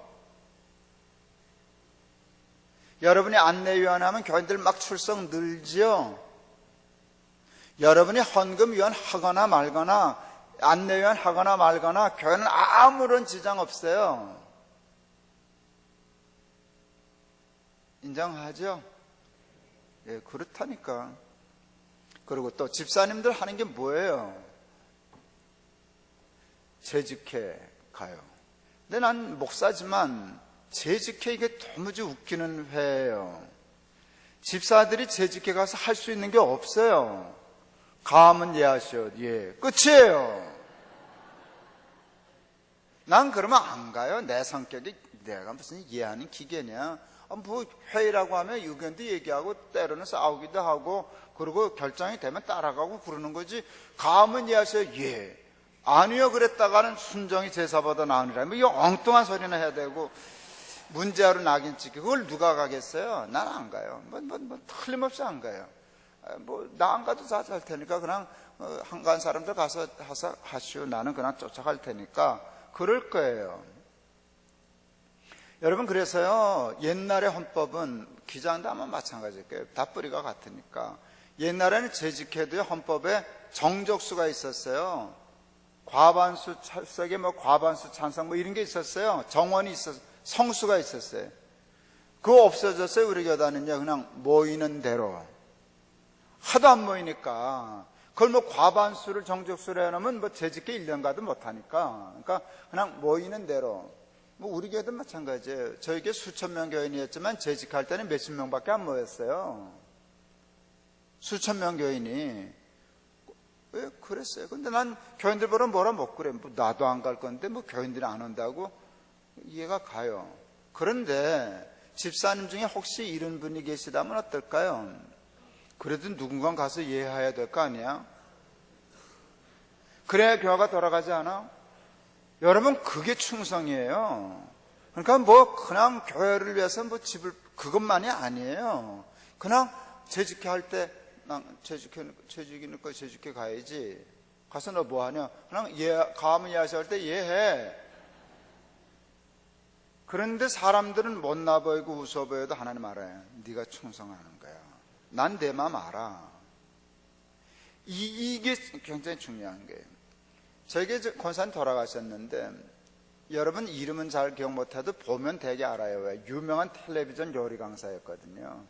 여러분이 안내위원 하면 교인들 막 출석 늘죠. 여러분이 헌금위원 하거나 말거나 안내위원 하거나 말거나 교회는 아무런 지장 없어요. 인정하죠? 예, 그렇다니까. 그리고 또 집사님들 하는 게 뭐예요? 재직회 가요. 근데 난 목사지만 재직회 이게 도무지 웃기는 회예요. 집사들이 재직회 가서 할 수 있는 게 없어요. 가면 예하시오. 예, 끝이에요. 난 그러면 안 가요. 내 성격이 내가 무슨 예하는 기계냐. 뭐 회의라고 하면 의견도 얘기하고 때로는 싸우기도 하고 그리고 결정이 되면 따라가고 그러는 거지. 가면 예하시오. 예. 아니요 그랬다가는 순정이 제사보다 나으니라. 뭐 이 엉뚱한 소리나 해야 되고 문제하러 낙인 찍기. 그걸 누가 가겠어요? 난 안 가요. 틀림없이 안 가요. 나 안 가도 다 할 테니까 그냥 한가한 사람들 가서 하시오. 나는 그냥 쫓아갈 테니까 그럴 거예요. 여러분, 그래서요 옛날의 헌법은 기장도 아마 마찬가지일 거예요. 다 뿌리가 같으니까. 옛날에는 재직회도의 헌법에 정족수가 있었어요. 과반수 철석에 과반수 찬성 이런 게 있었어요. 정원이 있었어요. 성수가 있었어요. 그거 없어졌어요. 우리 교단은요 그냥 모이는 대로. 하도 안 모이니까 그걸 과반수를 정족수로 해놓으면 재직회 1년 가도 못하니까. 그러니까 그냥 모이는 대로. 우리 교회도 마찬가지예요. 저희 교회 수천 명 교인이었지만 재직할 때는 몇십 명밖에 안 모였어요. 수천 명 교인이. 왜 그랬어요? 근데 난 교인들 보러 뭐라 못 그래. 나도 안 갈 건데 교인들이 안 온다고 이해가 가요. 그런데 집사님 중에 혹시 이런 분이 계시다면 어떨까요? 그래도 누군가 가서 이해해야 될 거 아니야? 그래야 교회가 돌아가지 않아? 여러분, 그게 충성이에요. 그러니까 그냥 교회를 위해서 집을, 그것만이 아니에요. 그냥 재직회 할 때, 재직회 가야지. 가서 너 뭐 하냐? 그냥 가면 예하셔 할 때 예해. 그런데 사람들은 못나 보이고 웃어 보여도 하나님 알아요. 네가 충성하는 거야. 난 내 마음 알아. 이게 굉장히 중요한 거예요. 저에게 권사님 돌아가셨는데 여러분 이름은 잘 기억 못해도 보면 되게 알아요. 왜? 유명한 텔레비전 요리 강사였거든요.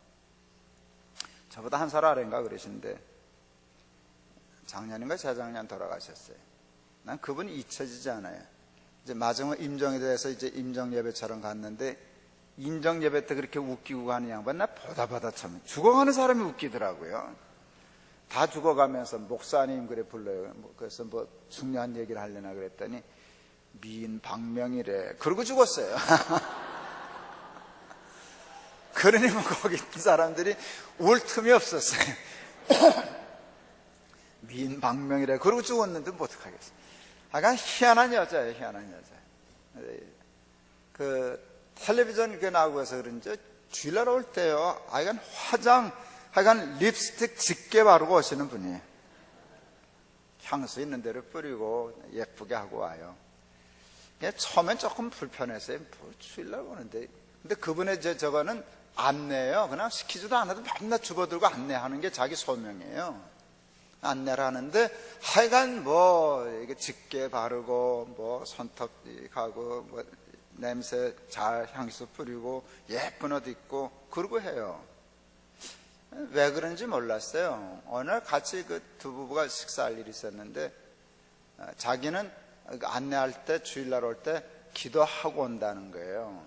저보다 한 살 아래인가 그러신데 작년인가 재작년 돌아가셨어요. 난 그분이 잊혀지지 않아요. 이제 마지막 임정에 대해서 이제 임정 예배처럼 갔는데 임정 예배 때 그렇게 웃기고 가는 양반 나 보다 참 죽어가는 사람이 웃기더라고요. 다 죽어가면서 목사님 그래 불러요. 그래서 중요한 얘기를 하려나 그랬더니 미인 박명이래. 그러고 죽었어요. 그러니 거기 있는 사람들이 울 틈이 없었어요. 미인 박명이래. 그러고 죽었는데 어떡하겠어요. 약간 희한한 여자예요. 희한한 여자. 텔레비전 나오고 해서 그런지 주일날 올 때요. 하여간 립스틱 짙게 바르고 오시는 분이에요. 향수 있는 대로 뿌리고 예쁘게 하고 와요. 처음엔 조금 불편했어요. 주일날 오는데. 근데 그분의 저거는 안내예요. 그냥 시키지도 않아도 맨날 집어들고 안내하는 게 자기 소명이에요. 안내를 하는데 하여간 이게 짙게 바르고 손톱하고 냄새 잘 향수 뿌리고 예쁜 옷 입고 그러고 해요. 왜 그런지 몰랐어요. 어느 날 같이 두 부부가 식사할 일이 있었는데 자기는 안내할 때 주일날 올 때 기도하고 온다는 거예요.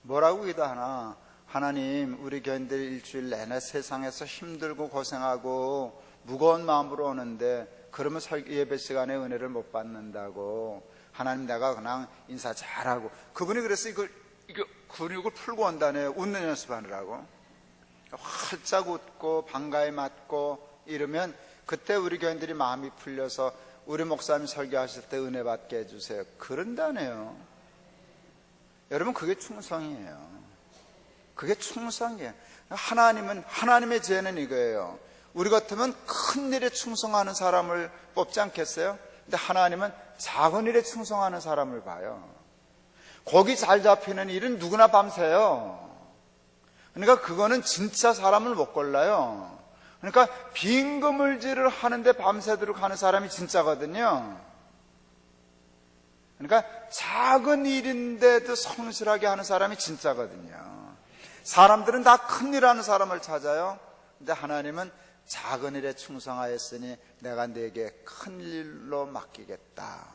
뭐라고 기도하나? 하나님, 우리 교인들 일주일 내내 세상에서 힘들고 고생하고 무거운 마음으로 오는데 그러면 예배 시간에 은혜를 못 받는다고. 하나님, 내가 그냥 인사 잘하고. 그분이 그래서 이거 근육을 풀고 온다네요. 웃는 연습하느라고. 활짝 웃고 반가이 맞고 이러면 그때 우리 교인들이 마음이 풀려서 우리 목사님 설교하실 때 은혜 받게 해주세요. 그런다네요. 여러분, 그게 충성이에요. 그게 충성이에요. 하나님의 죄는 이거예요. 우리 같으면 큰 일에 충성하는 사람을 뽑지 않겠어요? 근데 하나님은 작은 일에 충성하는 사람을 봐요. 고기 잘 잡히는 일은 누구나 밤새요. 그러니까 그거는 진짜 사람을 못 골라요. 그러니까 빈 그물질을 하는데 밤새도록 하는 사람이 진짜거든요. 그러니까 작은 일인데도 성실하게 하는 사람이 진짜거든요. 사람들은 다 큰일 하는 사람을 찾아요. 근데 하나님은 작은 일에 충성하였으니 내가 네게 큰 일로 맡기겠다.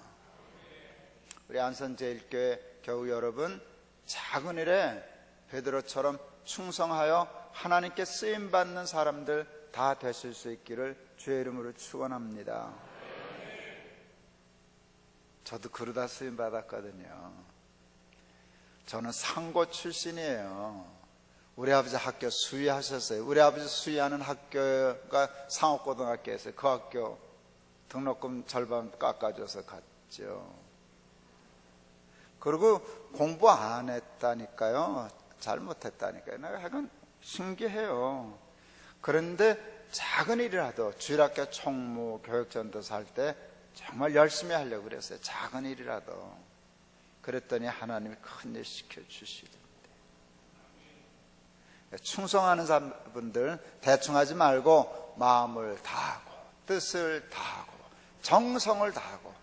우리 안선제일교회 교우 여러분, 작은 일에 베드로처럼 충성하여 하나님께 쓰임받는 사람들 다 되실 수 있기를 주의 이름으로 축원합니다. 저도 그러다 쓰임받았거든요. 저는 상고 출신이에요. 우리 아버지 학교 수의하셨어요. 우리 아버지 수의하는 학교가 상업고등학교였어요. 그 학교 등록금 절반 깎아줘서 갔죠. 그리고 공부 안 했다니까요. 잘못했다니까요. 내가 약간 신기해요. 그런데 작은 일이라도 주일학교 총무 교육전도사 할 때 정말 열심히 하려고 그랬어요. 작은 일이라도. 그랬더니 하나님이 큰 일 시켜주시던데. 충성하는 분들 대충 하지 말고 마음을 다하고 뜻을 다하고 정성을 다하고.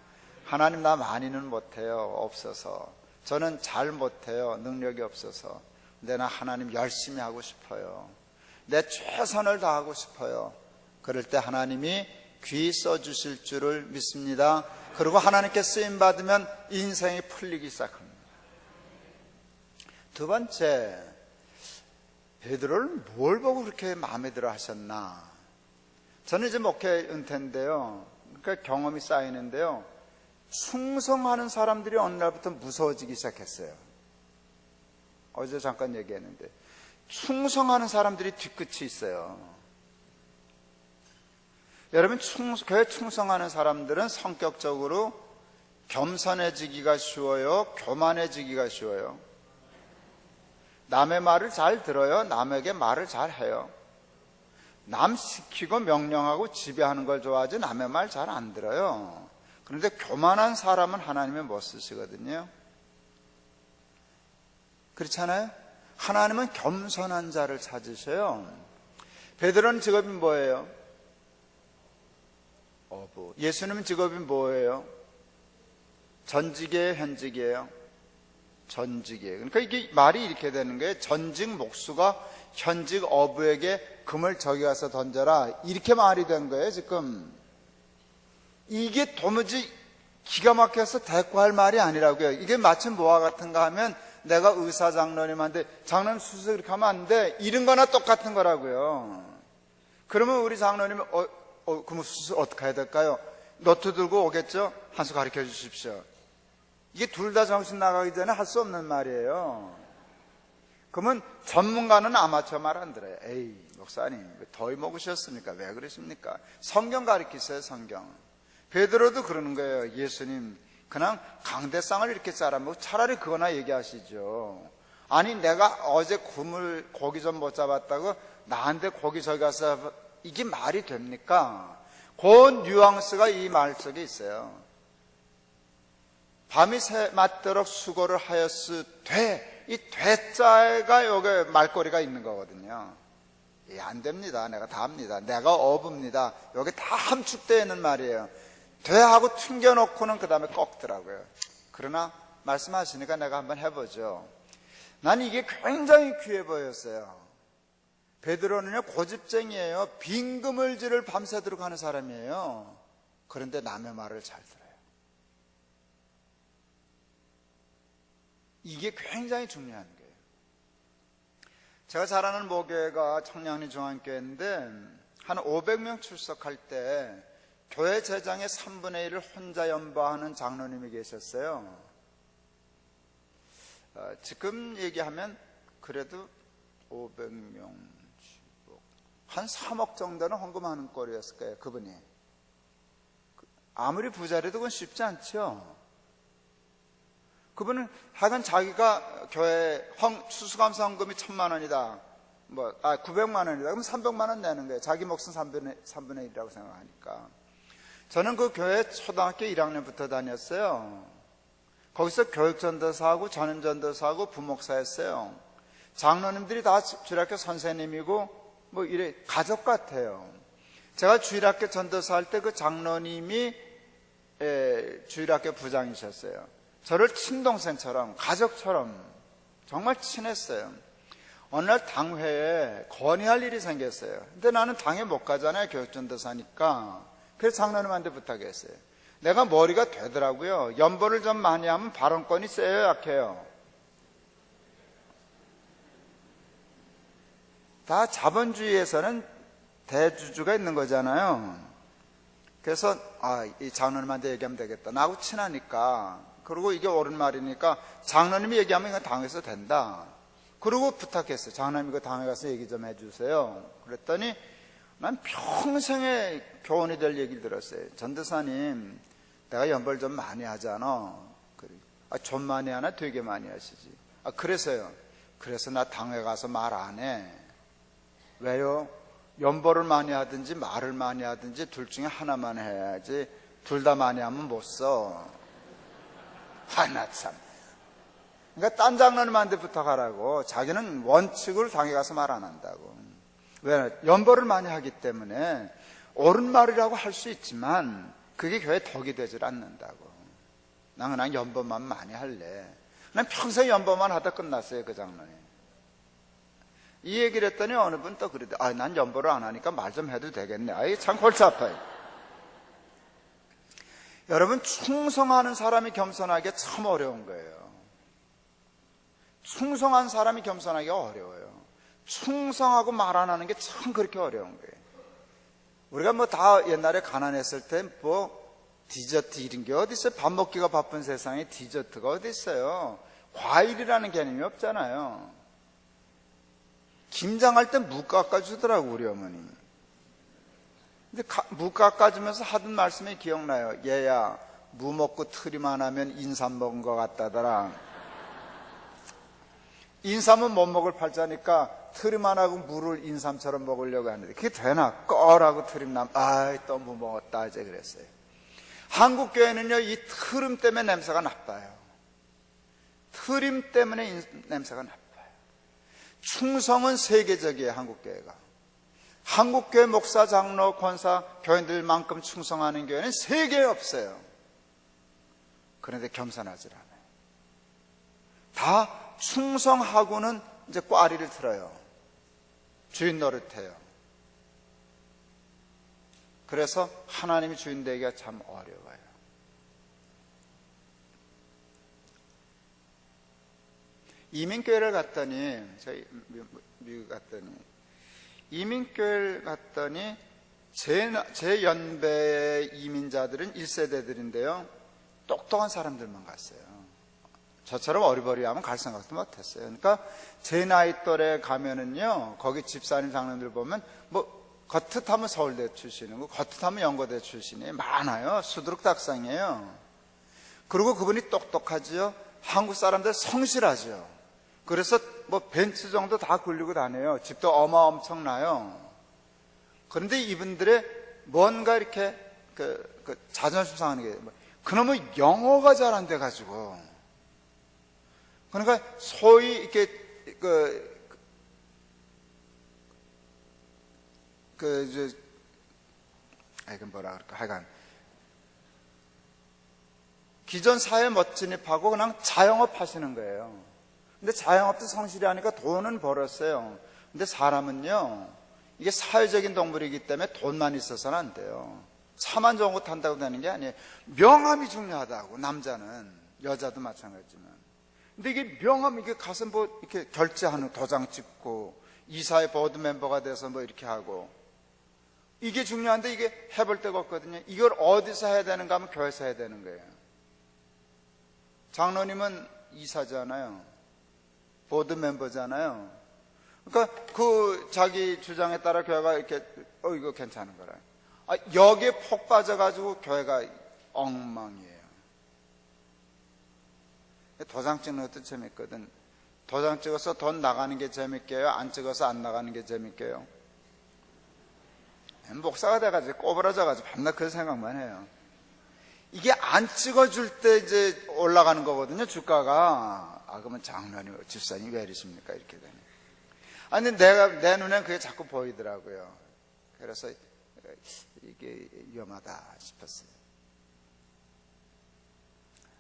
하나님, 나 많이는 못해요. 없어서. 저는 잘 못해요. 능력이 없어서. 근데 나 하나님 열심히 하고 싶어요. 내 최선을 다하고 싶어요. 그럴 때 하나님이 귀 써주실 줄을 믿습니다. 그리고 하나님께 쓰임받으면 인생이 풀리기 시작합니다. 두 번째, 베드로를 뭘 보고 그렇게 마음에 들어 하셨나? 저는 이제 목회 은퇴인데요. 그러니까 경험이 쌓이는데요. 충성하는 사람들이 어느 날부터 무서워지기 시작했어요. 어제 잠깐 얘기했는데 충성하는 사람들이 뒤끝이 있어요. 여러분, 교회 충성하는 사람들은 성격적으로 겸손해지기가 쉬워요? 교만해지기가 쉬워요? 남의 말을 잘 들어요? 남에게 말을 잘 해요? 남 시키고 명령하고 지배하는 걸 좋아하지 남의 말 잘 안 들어요. 그런데 교만한 사람은 하나님의 못 쓰시거든요. 그렇잖아요? 하나님은 겸손한 자를 찾으셔요. 베드로는 직업이 뭐예요? 어부. 예수님은 직업이 뭐예요? 전직이에요? 현직이에요? 전직이에요. 그러니까 이게 말이 이렇게 되는 거예요. 전직 목수가 현직 어부에게 금을 저기 가서 던져라. 이렇게 말이 된 거예요, 지금. 이게 도무지 기가 막혀서 대꾸할 말이 아니라고요. 이게 마치 뭐와 같은가 하면 내가 의사 장로님한테 장로님 수술 이렇게 하면 안 돼. 이런 거나 똑같은 거라고요. 그러면 우리 장로님이 그럼 수술 어떻게 해야 될까요? 노트 들고 오겠죠? 한 수 가르쳐 주십시오. 이게 둘 다 정신 나가기 전에 할 수 없는 말이에요. 그러면 전문가는 아마추어 말 안 들어요. 에이, 목사님, 더위 먹으셨습니까? 왜 그러십니까? 성경 가르치세요, 성경. 베드로도 그러는 거예요. 예수님, 그냥 강대상을 이렇게 짜라면 차라리 그거나 얘기하시죠. 아니, 내가 어제 고기 좀 못 잡았다고 나한테 고기 저기 가서 이게 말이 됩니까? 그 뉘앙스가 이 말 속에 있어요. 밤이 새맞도록 수고를 하였으 돼. 이 되자가 여기 말꼬리가 있는 거거든요. 예, 안 됩니다. 내가 다 합니다. 내가 어부입니다. 여기 다 함축되어 있는 말이에요. 돼 하고 튕겨놓고는 그 다음에 꺾더라고요. 그러나 말씀하시니까 내가 한번 해보죠. 난 이게 굉장히 귀해 보였어요. 베드로는요, 고집쟁이에요. 빈 그물질을 밤새도록 하는 사람이에요. 그런데 남의 말을 잘 들어요. 이게 굉장히 중요한 거예요. 제가 잘 아는 모교회가 청량리 중앙교회인데 한 500명 출석할 때 교회 재정의 3분의 1을 혼자 연보하는 장로님이 계셨어요. 지금 얘기하면 그래도 500명, 한 3억 정도는 헌금하는 꼴이었을 거예요, 그분이. 아무리 부자라도 그건 쉽지 않죠. 그분은 하여간 자기가 교회 추수감사 헌금이 1,000만 원이다. 900만 원이다. 그럼 300만 원 내는 거예요. 자기 몫은 3분의 1이라고 생각하니까. 저는 그 교회 초등학교 1학년부터 다녔어요. 거기서 교육전도사하고 전임전도사하고 부목사였어요. 장로님들이 다 주일학교 선생님이고 이래 가족 같아요. 제가 주일학교 전도사 할 때 그 장로님이 주일학교 부장이셨어요. 저를 친동생처럼 가족처럼 정말 친했어요. 어느 날 당회에 건의할 일이 생겼어요. 근데 나는 당회 못 가잖아요, 교육전도사니까. 그래서 장로님한테 부탁했어요. 내가 머리가 되더라고요. 연보를 좀 많이 하면 발언권이 세요, 약해요? 다 자본주의에서는 대주주가 있는 거잖아요. 그래서 이 장로님한테 얘기하면 되겠다. 나하고 친하니까. 그리고 이게 옳은 말이니까 장로님이 얘기하면 이거 당해서 된다. 그리고 부탁했어요. 장로님 이거 당회 가서 얘기 좀 해주세요. 그랬더니 난 평생에 교훈이 될 얘기를 들었어요. 전도사님, 내가 연벌 좀 많이 하잖아. 좀 많이 하나 되게 많이 하시지. 그래서요. 그래서 나 당회 가서 말 안 해. 왜요? 연벌을 많이 하든지 말을 많이 하든지 둘 중에 하나만 해야지 둘 다 많이 하면 못 써. 나 참. 그러니까 딴 장로님한테 부탁하라고. 자기는 원칙을 당에 가서 말 안 한다고. 왜? 연벌을 많이 하기 때문에 옳은 말이라고 할 수 있지만 그게 교회에 덕이 되질 않는다고. 난 그냥 연벌만 많이 할래. 난 평생 연벌만 하다 끝났어요, 그 장로님. 이 얘기를 했더니 어느 분 또 그러대. 난 연보를 안 하니까 말 좀 해도 되겠네. 참 골치 아파요. 여러분, 충성하는 사람이 겸손하기가 참 어려운 거예요. 충성한 사람이 겸손하기가 어려워요. 충성하고 말 안 하는 게 참 그렇게 어려운 거예요. 우리가 다 옛날에 가난했을 때 디저트 이런 게 어디 있어요? 밥 먹기가 바쁜 세상에 디저트가 어디 있어요? 과일이라는 개념이 없잖아요. 김장할 때 무 깎아주더라고, 우리 어머니. 근데 무 깎아주면서 하던 말씀이 기억나요. 얘야, 무 먹고 트리만 하면 인삼 먹은 것 같다더라. 인삼은 못 먹을 팔자니까 트리만 하고 무를 인삼처럼 먹으려고 하는데 그게 되나? 꺼라고 트림남. 또 무 먹었다 이제 그랬어요. 한국 교회는요, 이 트림 때문에 냄새가 나빠요. 트림 때문에 냄새가 나빠요. 충성은 세계적이에요, 한국교회가. 한국교회 목사, 장로, 권사, 교인들만큼 충성하는 교회는 세계에 없어요. 그런데 겸손하지 않아요. 다 충성하고는 이제 꽈리를 틀어요. 주인 노릇해요. 그래서 하나님이 주인 되기가 참 어려워요. 이민교회를 갔더니, 저희 미국 갔더니, 이민교회를 갔더니, 제 연배 이민자들은 1세대들인데요. 똑똑한 사람들만 갔어요. 저처럼 어리버리하면 갈 생각도 못했어요. 그러니까 제 나이 또래 가면은요, 거기 집사님 장로들 보면, 겉트하면 서울대 출신이고, 겉트하면 연고대 출신이 많아요. 수두룩닥상이에요. 그리고 그분이 똑똑하지요. 한국 사람들 성실하죠. 그래서 벤츠 정도 다 굴리고 다녀요. 집도 엄청나요. 그런데 이분들의 뭔가 이렇게 자존심 상하는 게 그놈의 영어가 잘 안 돼가지고, 그러니까 소위 이렇게 뭐라 그럴까, 하여간 기존 사회 못 진입하고 그냥 자영업 하시는 거예요. 근데 자영업도 성실히 하니까 돈은 벌었어요. 근데 사람은요, 이게 사회적인 동물이기 때문에 돈만 있어서는 안 돼요. 차만 좋은 거 탄다고 되는 게 아니에요. 명함이 중요하다고, 남자는. 여자도 마찬가지지만. 근데 이게 명함, 이게 가서 뭐 이렇게 결제하는 도장 찍고, 이사회 보드 멤버가 돼서 뭐 이렇게 하고, 이게 중요한데 이게 해볼 데가 없거든요. 이걸 어디서 해야 되는가 하면 교회에서 해야 되는 거예요. 장로님은 이사잖아요. 보드 멤버잖아요. 그러니까 그 자기 주장에 따라 교회가 이렇게 이거 괜찮은 거라. 여기에 폭 빠져가지고 교회가 엉망이에요. 도장 찍는 것도 재밌거든. 도장 찍어서 돈 나가는 게 재밌게요? 안 찍어서 안 나가는 게 재밌게요? 목사가 돼가지고 꼬부라져가지고 밤낮 그 생각만 해요. 이게 안 찍어줄 때 이제 올라가는 거거든요, 주가가. 그러면 장로님, 집사님 왜 이러십니까? 이렇게 되네. 아니, 내 눈엔 그게 자꾸 보이더라고요. 그래서 이게 위험하다 싶었어요.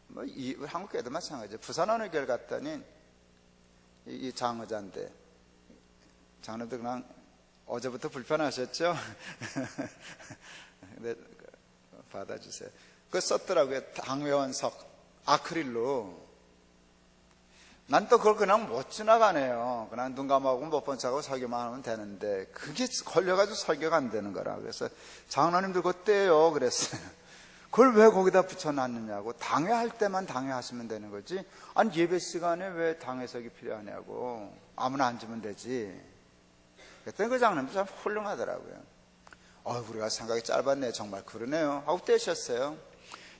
뭐, 한국교회도 마찬가지죠. 부산 어느 교회 갔더니, 이 장의자인데, 장로도 그냥 어제부터 불편하셨죠? 근데 받아주세요. 그거 썼더라고요. 당회원석, 아크릴로. 난 또 그걸 그냥 못 지나가네요. 그냥 눈 감아보고 못 본 척하고 설교만 하면 되는데, 그게 걸려가지고 설교가 안 되는 거라. 그래서 장로님들 그거 떼요. 그랬어요. 그걸 왜 거기다 붙여놨느냐고. 당회할 때만 당회하시면 되는 거지. 아니, 예배 시간에 왜 당회석이 필요하냐고. 아무나 앉으면 되지. 그랬더니 그 장로님도 참 훌륭하더라고요. 우리가 생각이 짧았네. 정말 그러네요. 하고 떼셨어요.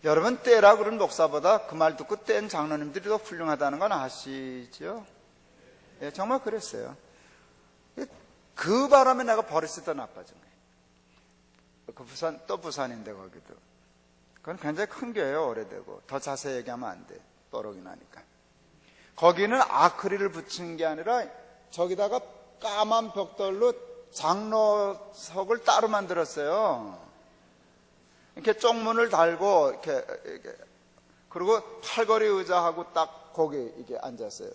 여러분, 떼라 그런 목사보다 그 말 듣고 뗀 장로님들이 더 훌륭하다는 건 아시죠? 예, 정말 그랬어요. 그 바람에 내가 버릇이 더 나빠진 거예요. 또 부산인데 거기도. 그건 굉장히 큰 교회예요. 오래되고. 더 자세히 얘기하면 안 돼. 뽀록이 나니까. 거기는 아크릴을 붙인 게 아니라 저기다가 까만 벽돌로 장로석을 따로 만들었어요. 이렇게 쪽문을 달고 이렇게 그리고 팔걸이 의자하고 딱 거기 이게 앉았어요.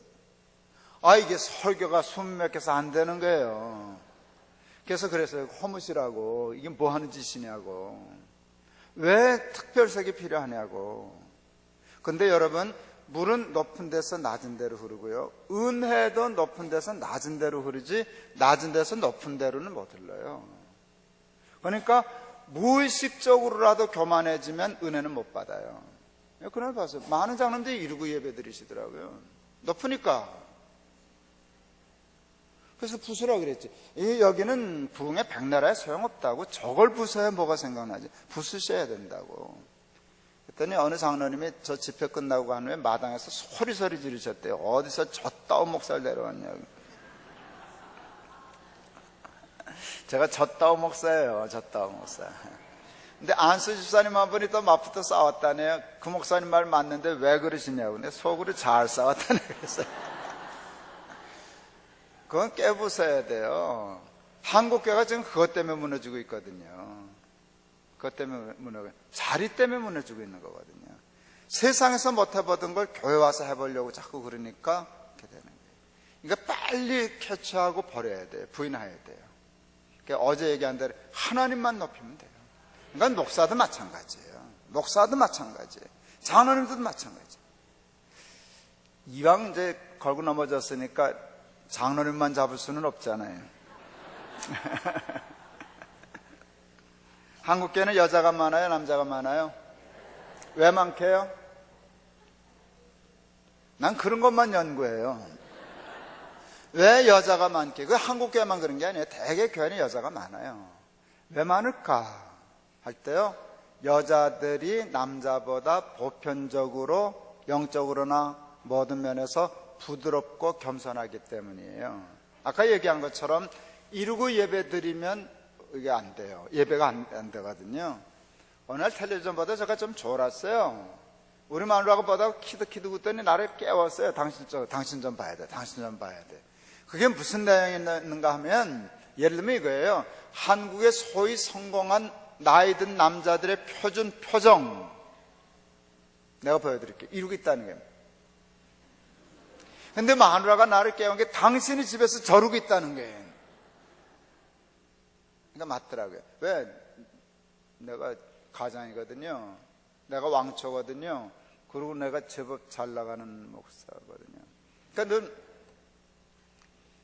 이게 설교가 숨 막혀서 안 되는 거예요. 그래서 그랬어요. 허무시라고. 이게 뭐 하는 짓이냐고. 왜 특별석이 필요하냐고. 근데 여러분, 물은 높은 데서 낮은 데로 흐르고요. 은혜도 높은 데서 낮은 데로 흐르지 낮은 데서 높은 데로는 못 흘러요. 그러니까 무의식적으로라도 교만해지면 은혜는 못 받아요. 그날 봤어요. 많은 장로님들이 이루고 예배 드리시더라고요. 높으니까. 그래서 부수라 그랬지. 여기는 부흥의 백나라에 소용없다고. 저걸 부숴야 뭐가 생각나지. 부수셔야 된다고. 그랬더니 어느 장로님이 저 집회 끝나고 간 후에 마당에서 소리소리 지르셨대요. 어디서 젖다운 목사를 데려왔냐고. 제가 젖다운 목사예요. 젖다운 목사. 근데 안수 집사님 한 분이 또 맞붙어 싸웠다네요. 그 목사님 말 맞는데 왜 그러시냐고. 근데 속으로 잘 싸웠다네. 그랬어요. 그건 깨부숴야 돼요. 한국교회가 지금 그것 때문에 무너지고 있거든요. 그것 때문에 자리 때문에 무너지고 있는 거거든요. 세상에서 못 해보던 걸 교회 와서 해보려고 자꾸 그러니까 이렇게 되는 거예요. 그러니까 빨리 캐치하고 버려야 돼요. 부인해야 돼요. 그러니까 어제 얘기한 대로 하나님만 높이면 돼요. 그러니까 목사도 마찬가지예요. 목사도 마찬가지예요. 장로님도 마찬가지예요. 이왕 이제 걸고 넘어졌으니까 장로님만 잡을 수는 없잖아요. 한국교회는 여자가 많아요? 남자가 많아요? 왜 많게요? 난 그런 것만 연구해요. 왜 여자가 많게? 그 한국교회만 그런 게 아니에요. 대개 교회는 여자가 많아요. 왜 많을까? 할 때요, 여자들이 남자보다 보편적으로 영적으로나 모든 면에서 부드럽고 겸손하기 때문이에요. 아까 얘기한 것처럼 이루고 예배 드리면 이게 안 돼요. 예배가 안 되거든요. 어느 날 텔레비전 보다 제가 좀 졸았어요. 우리 마누라가 보다 키득키득 웃더니 나를 깨웠어요. 당신 좀 봐야 돼. 당신 좀 봐야 돼. 그게 무슨 내용이 있는가 하면, 예를 들면 이거예요. 한국의 소위 성공한 나이 든 남자들의 표준 표정 내가 보여드릴게요. 이루고 있다는 거예요. 근데 마누라가 나를 깨운 게 당신이 집에서 저러고 있다는 거예요. 그러니까 맞더라고요. 왜? 내가 가장이거든요. 내가 왕초거든요. 그리고 내가 제법 잘 나가는 목사거든요. 그러니까 늘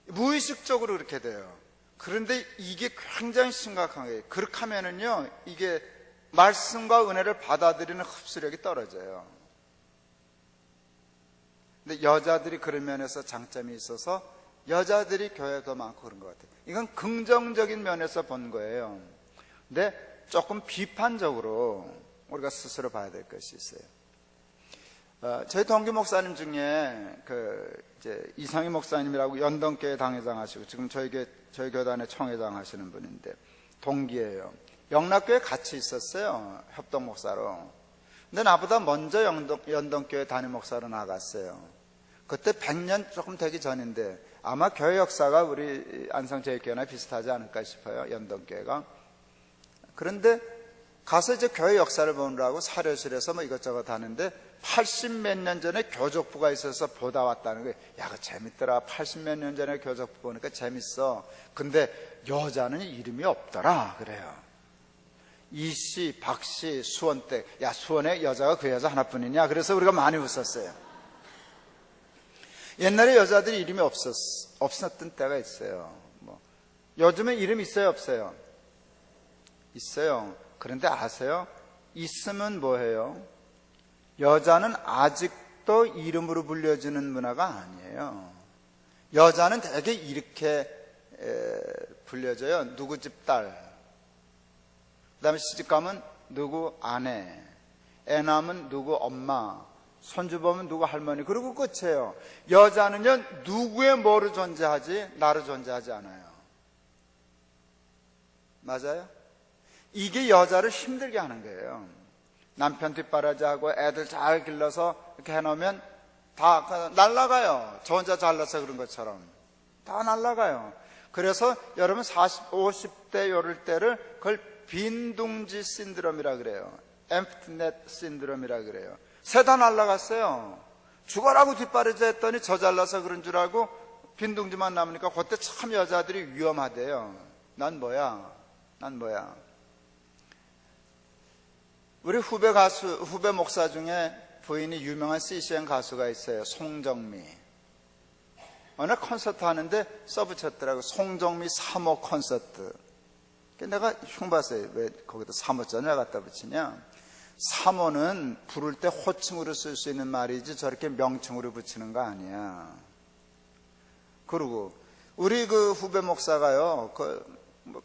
무의식적으로 그렇게 돼요. 그런데 이게 굉장히 심각한 거예요. 그렇게 하면은요, 이게 말씀과 은혜를 받아들이는 흡수력이 떨어져요. 근데 여자들이 그런 면에서 장점이 있어서 여자들이 교회에 더 많고 그런 것 같아요. 이건 긍정적인 면에서 본 거예요. 근데 조금 비판적으로 우리가 스스로 봐야 될 것이 있어요. 저희 동기 목사님 중에 이제 이상희 목사님이라고 연동교회 당회장 하시고 지금 저희 교단의 총회장 하시는 분인데 동기예요. 영락교회 같이 있었어요. 협동 목사로. 근데 나보다 먼저 연동교회 담임 목사로 나갔어요. 그때 100년 조금 되기 전인데 아마 교회 역사가 우리 안성제일교회나 비슷하지 않을까 싶어요. 연동교회가. 그런데 가서 이제 교회 역사를 보느라고 사료실에서 뭐 이것저것 하는데 80 몇 년 전에 교족부가 있어서 보다 왔다는 거예요. 야, 그거 재밌더라. 80 몇 년 전에 교족부 보니까 재밌어. 근데 여자는 이름이 없더라. 그래요. 이씨, 박씨, 수원댁. 야, 수원에 여자가 그 여자 하나뿐이냐? 그래서 우리가 많이 웃었어요. 옛날에 여자들이 이름이 없었던 때가 있어요. 요즘은 이름 있어요, 없어요? 있어요. 그런데 아세요? 있으면 뭐해요? 여자는 아직도 이름으로 불려지는 문화가 아니에요. 여자는 되게 이렇게 불려져요. 누구 집 딸, 그 다음에 시집가면 누구 아내, 애 낳으면 누구 엄마, 손주 보면 누구 할머니, 그리고 끝이에요. 여자는요, 누구의 뭐로 존재하지 나로 존재하지 않아요. 맞아요? 이게 여자를 힘들게 하는 거예요. 남편 뒷바라지하고 애들 잘 길러서 이렇게 해놓으면 다 날아가요. 저 혼자 잘나서 그런 것처럼 다 날아가요. 그래서 여러분 40, 50대 요럴 때를 그걸 빈둥지 신드롬이라 그래요. 엠프티넷 신드롬이라 그래요. 새 다 날아갔어요. 죽어라고 뒷바라지 했더니 저 잘나서 그런 줄 알고 빈둥지만 남으니까 그때 참 여자들이 위험하대요. 난 뭐야? 우리 후배 목사 중에 부인이 유명한 CCM 가수가 있어요. 송정미. 어느 콘서트 하는데 써붙였더라고. 송정미 3호 콘서트. 내가 흉봤어요. 왜 거기다 3호자를 갖다 붙이냐? 3호는 부를 때 호칭으로 쓸 수 있는 말이지 저렇게 명칭으로 붙이는 거 아니야. 그리고 우리 그 후배 목사가요,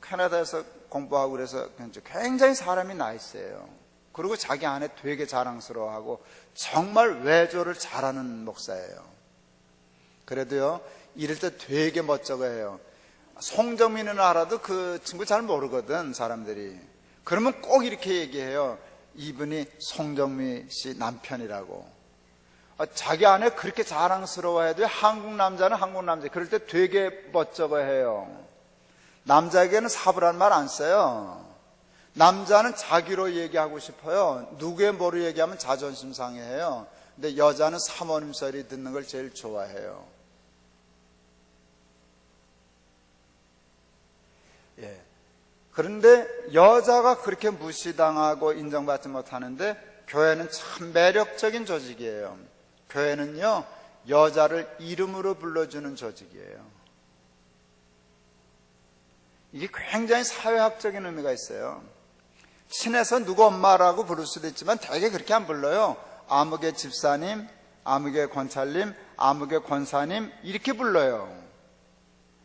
캐나다에서 공부하고 그래서 굉장히 사람이 나이스해요. 그리고 자기 안에 되게 자랑스러워하고 정말 외조를 잘하는 목사예요. 그래도요, 이럴 때 되게 멋쩍어 해요. 송정민은 알아도 그 친구 잘 모르거든, 사람들이. 그러면 꼭 이렇게 얘기해요. 이분이 송정미 씨 남편이라고. 자기 안에 그렇게 자랑스러워해도 한국 남자는 한국 남자. 그럴 때 되게 멋쩍어 해요. 남자에게는 사부란 말 안 써요. 남자는 자기로 얘기하고 싶어요. 누구의 뭐로 얘기하면 자존심 상해해요. 근데 여자는 사모님 소리 듣는 걸 제일 좋아해요. 예. 그런데 여자가 그렇게 무시당하고 인정받지 못하는데 교회는 참 매력적인 조직이에요. 교회는요, 여자를 이름으로 불러주는 조직이에요. 이게 굉장히 사회학적인 의미가 있어요. 친해서 누구 엄마라고 부를 수도 있지만 되게 그렇게 안 불러요. 아무개 집사님, 아무개 권찰님, 아무개 권사님 이렇게 불러요.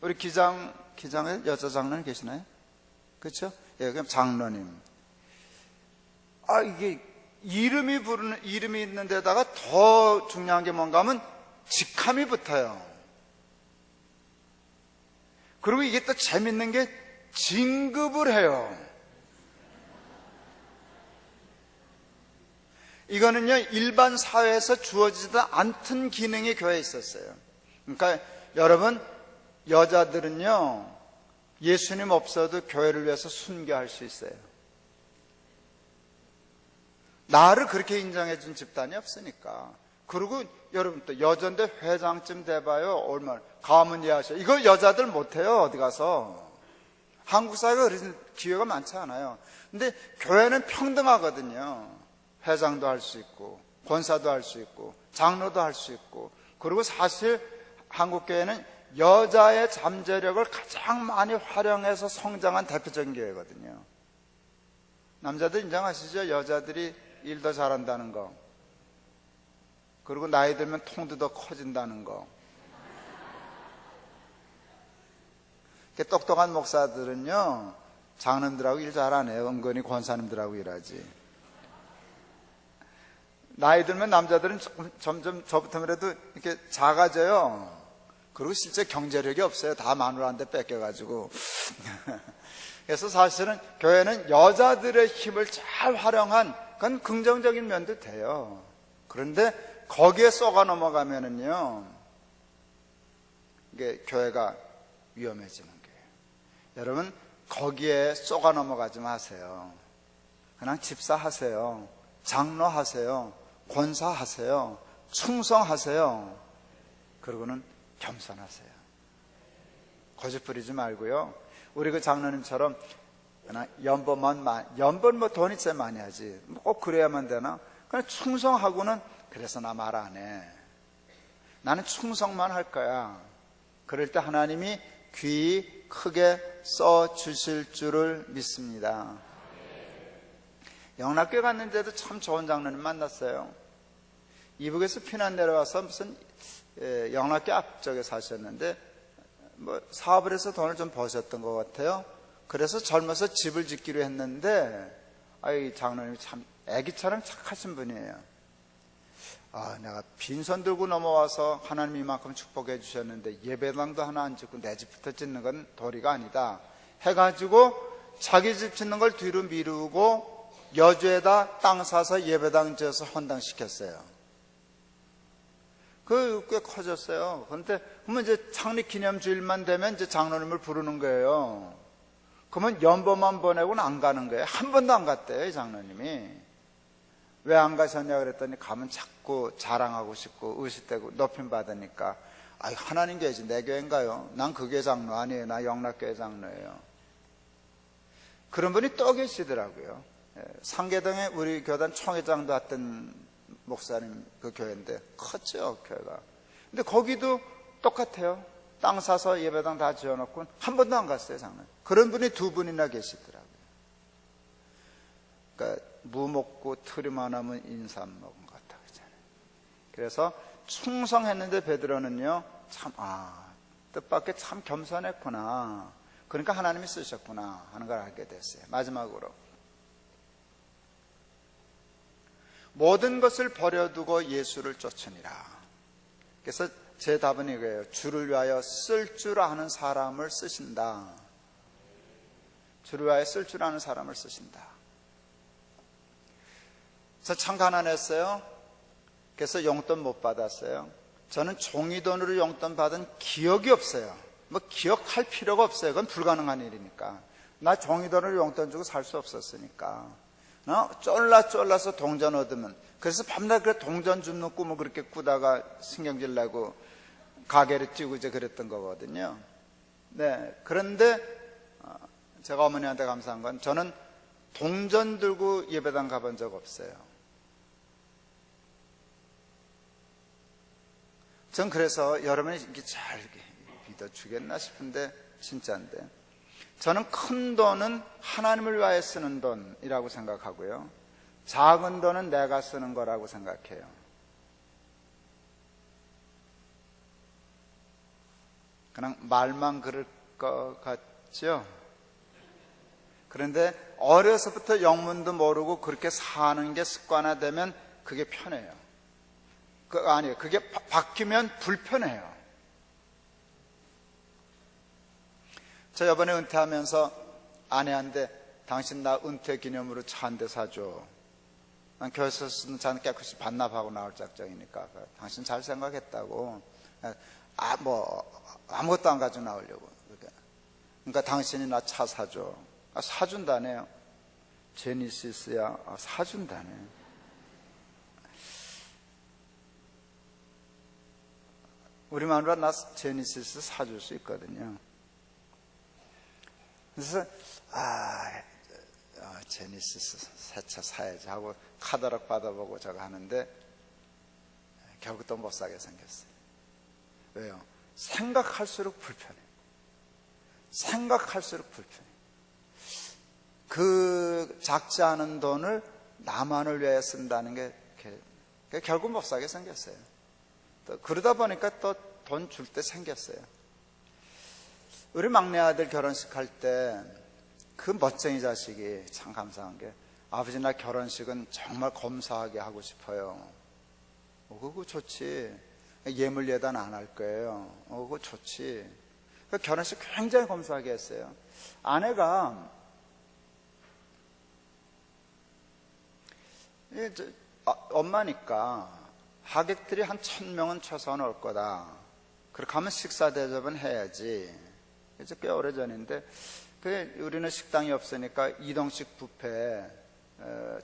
우리 기장에 여자 장로님 계시나요? 그렇죠? 예, 그럼 장로님. 이게 이름이 있는 데다가 더 중요한 게 뭔가 하면 직함이 붙어요. 그리고 이게 또 재밌는 게 진급을 해요. 이거는요, 일반 사회에서 주어지지 않던 기능이 교회에 있었어요. 그러니까 여러분, 여자들은요, 예수님 없어도 교회를 위해서 순교할 수 있어요. 나를 그렇게 인정해 준 집단이 없으니까. 그리고 여러분 또 여잔데 회장쯤 돼봐요. 얼마나 가문 이해하셔. 이거 여자들 못해요. 어디 가서. 한국 사회가 그런 기회가 많지 않아요. 근데 교회는 평등하거든요. 회장도 할 수 있고 권사도 할 수 있고 장로도 할 수 있고, 그리고 사실 한국교회는 여자의 잠재력을 가장 많이 활용해서 성장한 대표적인 교회거든요. 남자들 인정하시죠? 여자들이 일 더 잘한다는 거, 그리고 나이 들면 통도 더 커진다는 거. 똑똑한 목사들은요, 장로님들하고 일 잘 안 해요. 은근히 권사님들하고 일하지. 나이 들면 남자들은 점점 저부터라도 이렇게 작아져요. 그리고 실제 경제력이 없어요. 다 마누라한테 뺏겨가지고. 그래서 사실은 교회는 여자들의 힘을 잘 활용한, 그건 긍정적인 면도 돼요. 그런데 거기에 쏘가 넘어가면은요, 이게 교회가 위험해지는 거예요. 여러분, 거기에 쏘가 넘어가지 마세요. 그냥 집사하세요. 장로하세요. 권사하세요. 충성하세요. 그리고는 겸손하세요. 거짓 부리지 말고요. 우리 그 장로님처럼 그냥 연번 뭐 돈이 제일 많이 하지. 꼭 그래야만 되나? 그냥 충성하고는, 그래서 나 말 안 해. 나는 충성만 할 거야. 그럴 때 하나님이 귀히 크게 써 주실 줄을 믿습니다. 영락교회 갔는데도 참 좋은 장로님 만났어요. 이북에서 피난 내려와서 무슨 영락교회 앞쪽에 사셨는데 뭐 사업을 해서 돈을 좀 버셨던 것 같아요. 그래서 젊어서 집을 짓기로 했는데, 이 장로님이 참 애기처럼 착하신 분이에요. 내가 빈손 들고 넘어와서 하나님이 이만큼 축복해 주셨는데 예배당도 하나 안 짓고 내 집부터 짓는 건 도리가 아니다 해가지고 자기 집 짓는 걸 뒤로 미루고 여주에다 땅 사서 예배당 지어서 헌당시켰어요. 그 꽤 커졌어요. 그런데 그러면 이제 창립 기념주일만 되면 이제 장로님을 부르는 거예요. 그러면 연보만 보내고는 안 가는 거예요. 한 번도 안 갔대요, 이 장로님이. 왜 안 가셨냐 그랬더니 가면 자꾸 자랑하고 싶고 의식되고 높임 받으니까, 하나님 교회지 내 교회인가요? 난 그 교회 장로 아니에요. 나 영락교회 장로예요. 그런 분이 또 계시더라고요. 상계동에 우리 교단 총회장도 했던 목사님 그 교회인데 컸죠, 교회가. 근데 거기도 똑같아요. 땅 사서 예배당 다 지어놓고 한 번도 안 갔어요, 장로. 그런 분이 두 분이나 계시더라고요. 그러니까 무 먹고 틀이만 하면 인삼 먹은 것 같다 그러잖아요. 그래서 충성했는데 베드로는요, 참 뜻밖의 참 겸손했구나. 그러니까 하나님이 쓰셨구나 하는 걸 알게 됐어요. 마지막으로, 모든 것을 버려두고 예수를 쫓으니라. 그래서 제 답은 이거예요. 주를 위하여 쓸 줄 아는 사람을 쓰신다. 주를 위하여 쓸 줄 아는 사람을 쓰신다. 저 참 가난했어요. 그래서 용돈 못 받았어요. 저는 종이돈으로 용돈 받은 기억이 없어요. 뭐 기억할 필요가 없어요. 그건 불가능한 일이니까. 나 종이돈으로 용돈 주고 살 수 없었으니까. 쫄라서 동전 얻으면, 그래서 밤낮 그 동전 줍는 꿈을 그렇게 꾸다가 신경질 내고 가게를 찌고 이제 그랬던 거거든요. 네. 그런데 제가 어머니한테 감사한 건, 저는 동전 들고 예배당 가본 적 없어요. 전 그래서 여러분이 이렇게 잘 믿어주겠나 싶은데 진짜인데, 저는 큰 돈은 하나님을 위하여 쓰는 돈이라고 생각하고요, 작은 돈은 내가 쓰는 거라고 생각해요. 그냥 말만 그럴 것 같죠? 그런데 어려서부터 영문도 모르고 그렇게 사는 게 습관화되면 그게 편해요. 아니에요. 그게 바뀌면 불편해요. 저 이번에 은퇴하면서 아내한테, 당신 나 은퇴 기념으로 차 한 대 사줘. 난 교회에서 쓰는 차는 깨끗이 반납하고 나올 작정이니까. 당신 잘 생각했다고. 아무것도 안 가지고 나오려고. 그러니까 당신이 나 차 사줘. 사준다네요. 제니시스야. 사준다네. 우리 마누라 나 제니시스 사줄 수 있거든요. 그래서 제니시스 새 차 사야지 하고 카다락 받아보고 저거 하는데, 결국 또 못 사게 생겼어요. 왜요? 생각할수록 불편해. 생각할수록 불편해. 그 작지 않은 돈을 나만을 위해 쓴다는 게 결국 못 사게 생겼어요. 또 그러다 보니까 또 돈 줄 때 생겼어요. 우리 막내 아들 결혼식 할 때 그 멋쟁이 자식이 참 감사한 게, 아버지 나 결혼식은 정말 검소하게 하고 싶어요. 그거 좋지. 예물 예단 안 할 거예요. 그거 좋지. 그 결혼식 굉장히 검소하게 했어요. 아내가 엄마니까 하객들이 한 1000명은 최소한 올 거다. 그렇게 하면 식사 대접은 해야지. 이제 꽤 오래전인데, 우리는 식당이 없으니까 이동식 뷔페